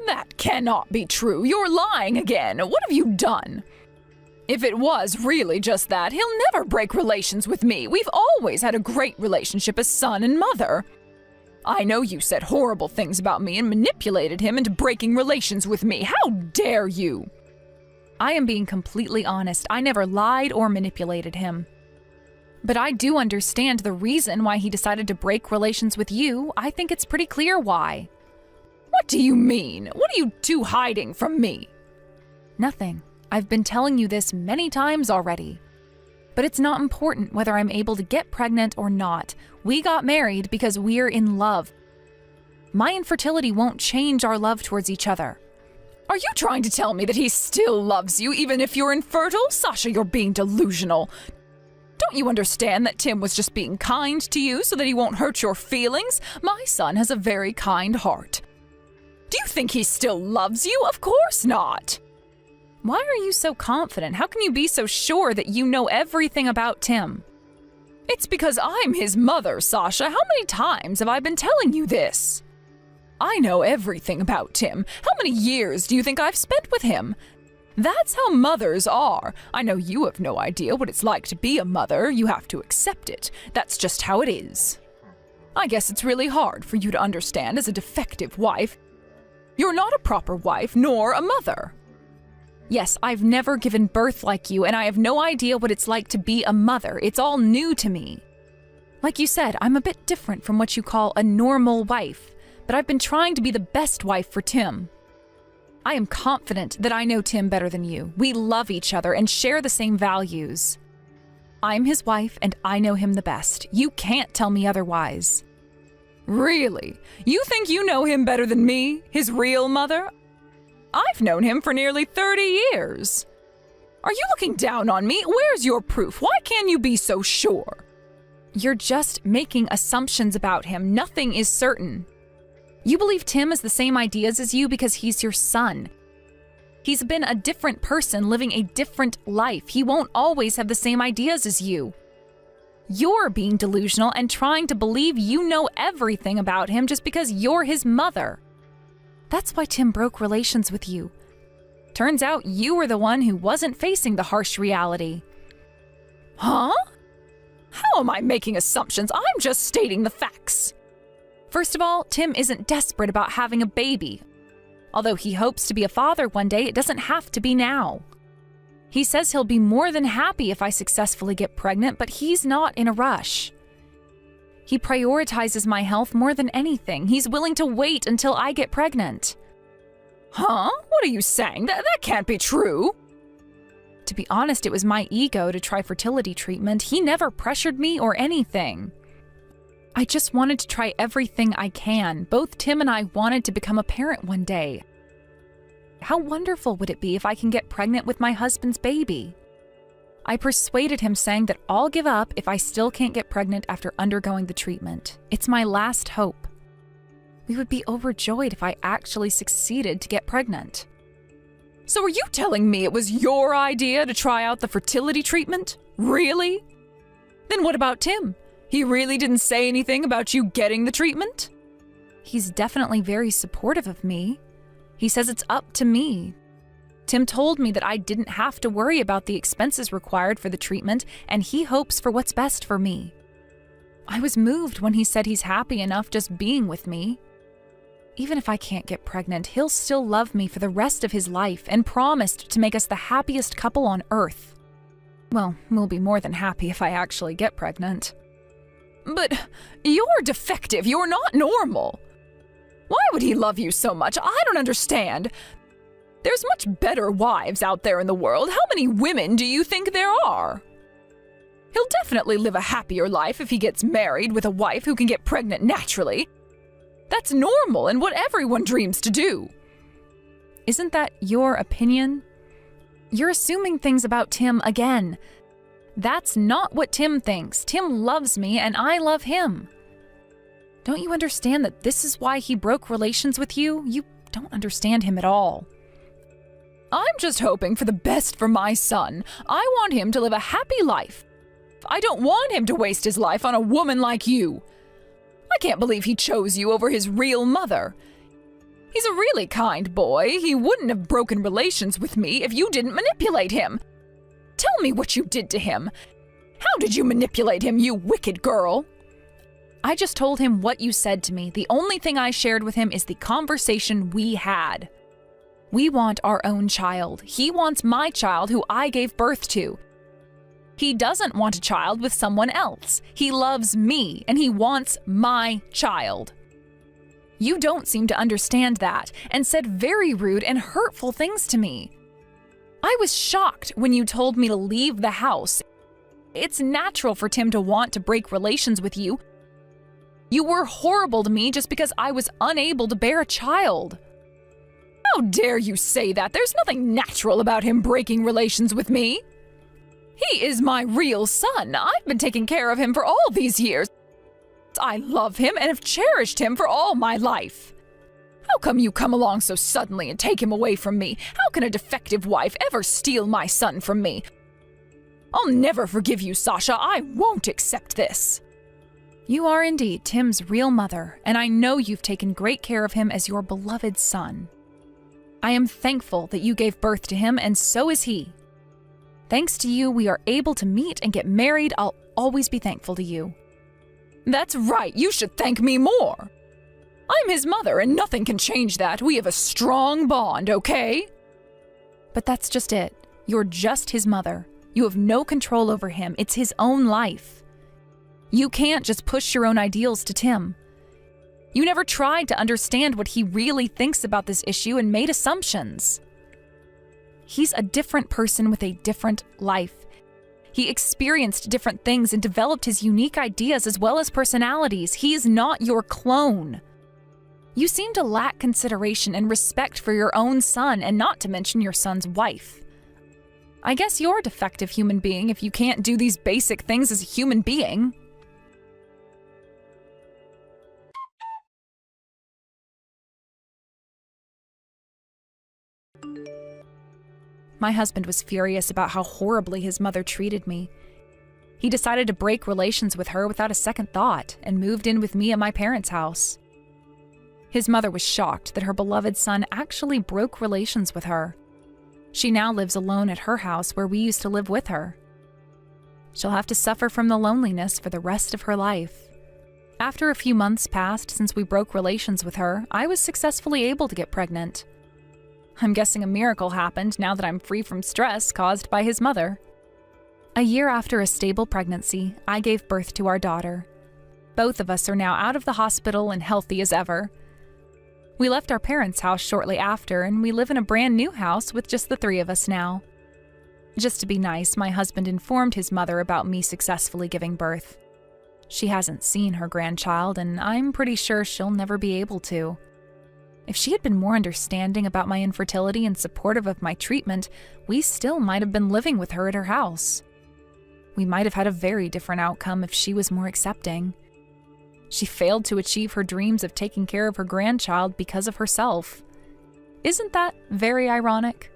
That cannot be true. You're lying again. What have you done? If it was really just that, he'll never break relations with me. We've always had a great relationship as son and mother. I know you said horrible things about me and manipulated him into breaking relations with me. How dare you? I am being completely honest. I never lied or manipulated him. But I do understand the reason why he decided to break relations with you. I think it's pretty clear why. What do you mean? What are you two hiding from me? Nothing. I've been telling you this many times already. But it's not important whether I'm able to get pregnant or not. We got married because we're in love. My infertility won't change our love towards each other. Are you trying to tell me that he still loves you even if you're infertile? Sasha, you're being delusional. Don't you understand that Tim was just being kind to you so that he won't hurt your feelings? My son has a very kind heart. Do you think he still loves you? Of course not. Why are you so confident? How can you be so sure that you know everything about Tim? It's because I'm his mother, Sasha. How many times have I been telling you this? I know everything about Tim. How many years do you think I've spent with him? That's how mothers are. I know you have no idea what it's like to be a mother. You have to accept it. That's just how it is. I guess it's really hard for you to understand as a defective wife. You're not a proper wife, nor a mother. Yes, I've never given birth like you, and I have no idea what it's like to be a mother. It's all new to me. Like you said, I'm a bit different from what you call a normal wife, but I've been trying to be the best wife for Tim. I am confident that I know Tim better than you. We love each other and share the same values. I'm his wife, and I know him the best. You can't tell me otherwise. Really? You think you know him better than me, his real mother? I've known him for nearly 30 years. Are you looking down on me? Where's your proof? Why can't you be so sure? You're just making assumptions about him. Nothing is certain. You believe Tim has the same ideas as you because he's your son. He's been a different person living a different life. He won't always have the same ideas as you. You're being delusional and trying to believe you know everything about him just because you're his mother. That's why Tim broke relations with you. Turns out you were the one who wasn't facing the harsh reality. Huh? How am I making assumptions? I'm just stating the facts. First of all, Tim isn't desperate about having a baby. Although he hopes to be a father one day, it doesn't have to be now. He says he'll be more than happy if I successfully get pregnant, but he's not in a rush. He prioritizes my health more than anything. He's willing to wait until I get pregnant. Huh? What are you saying? That can't be true. To be honest, it was my ego to try fertility treatment. He never pressured me or anything. I just wanted to try everything I can. Both Tim and I wanted to become a parent one day. How wonderful would it be if I can get pregnant with my husband's baby? I persuaded him, saying that I'll give up if I still can't get pregnant after undergoing the treatment. It's my last hope. We would be overjoyed if I actually succeeded to get pregnant. So are you telling me it was your idea to try out the fertility treatment? Really? Then what about Tim? He really didn't say anything about you getting the treatment? He's definitely very supportive of me. He says it's up to me. Tim told me that I didn't have to worry about the expenses required for the treatment, and he hopes for what's best for me. I was moved when he said he's happy enough just being with me. Even if I can't get pregnant, he'll still love me for the rest of his life and promised to make us the happiest couple on earth. Well, we'll be more than happy if I actually get pregnant. But you're defective. You're not normal. Why would he love you so much? I don't understand. There's much better wives out there in the world. How many women do you think there are? He'll definitely live a happier life if he gets married with a wife who can get pregnant naturally. That's normal and what everyone dreams to do. Isn't that your opinion? You're assuming things about Tim again. That's not what Tim thinks. Tim loves me and I love him. Don't you understand that this is why he broke relations with you? You don't understand him at all. I'm just hoping for the best for my son. I want him to live a happy life. I don't want him to waste his life on a woman like you. I can't believe he chose you over his real mother. He's a really kind boy. He wouldn't have broken relations with me if you didn't manipulate him. Tell me what you did to him. How did you manipulate him, you wicked girl? I just told him what you said to me. The only thing I shared with him is the conversation we had. We want our own child. He wants my child who I gave birth to. He doesn't want a child with someone else. He loves me, and he wants my child. You don't seem to understand that, and said very rude and hurtful things to me. I was shocked when you told me to leave the house. It's natural for Tim to want to break relations with you. You were horrible to me just because I was unable to bear a child. How dare you say that? There's nothing natural about him breaking relations with me. He is my real son. I've been taking care of him for all these years. I love him and have cherished him for all my life. How come you come along so suddenly and take him away from me? How can a defective wife ever steal my son from me? I'll never forgive you, Sasha. I won't accept this. You are indeed Tim's real mother, and I know you've taken great care of him as your beloved son. I am thankful that you gave birth to him, and so is he. Thanks to you, we are able to meet and get married. I'll always be thankful to you. That's right, you should thank me more. I'm his mother, and nothing can change that. We have a strong bond, okay? But that's just it. You're just his mother. You have no control over him. It's his own life. You can't just push your own ideals to Tim. You never tried to understand what he really thinks about this issue and made assumptions. He's a different person with a different life. He experienced different things and developed his unique ideas as well as personalities. He is not your clone. You seem to lack consideration and respect for your own son, and not to mention your son's wife. I guess you're a defective human being if you can't do these basic things as a human being. My husband was furious about how horribly his mother treated me. He decided to break relations with her without a second thought and moved in with me at my parents' house. His mother was shocked that her beloved son actually broke relations with her. She now lives alone at her house where we used to live with her. She'll have to suffer from the loneliness for the rest of her life. After a few months passed since we broke relations with her, I was successfully able to get pregnant. I'm guessing a miracle happened now that I'm free from stress caused by his mother. A year after a stable pregnancy, I gave birth to our daughter. Both of us are now out of the hospital and healthy as ever. We left our parents' house shortly after, and we live in a brand new house with just the three of us now. Just to be nice, my husband informed his mother about me successfully giving birth. She hasn't seen her grandchild, and I'm pretty sure she'll never be able to. If she had been more understanding about my infertility and supportive of my treatment, we still might have been living with her at her house. We might have had a very different outcome if she was more accepting. She failed to achieve her dreams of taking care of her grandchild because of herself. Isn't that very ironic?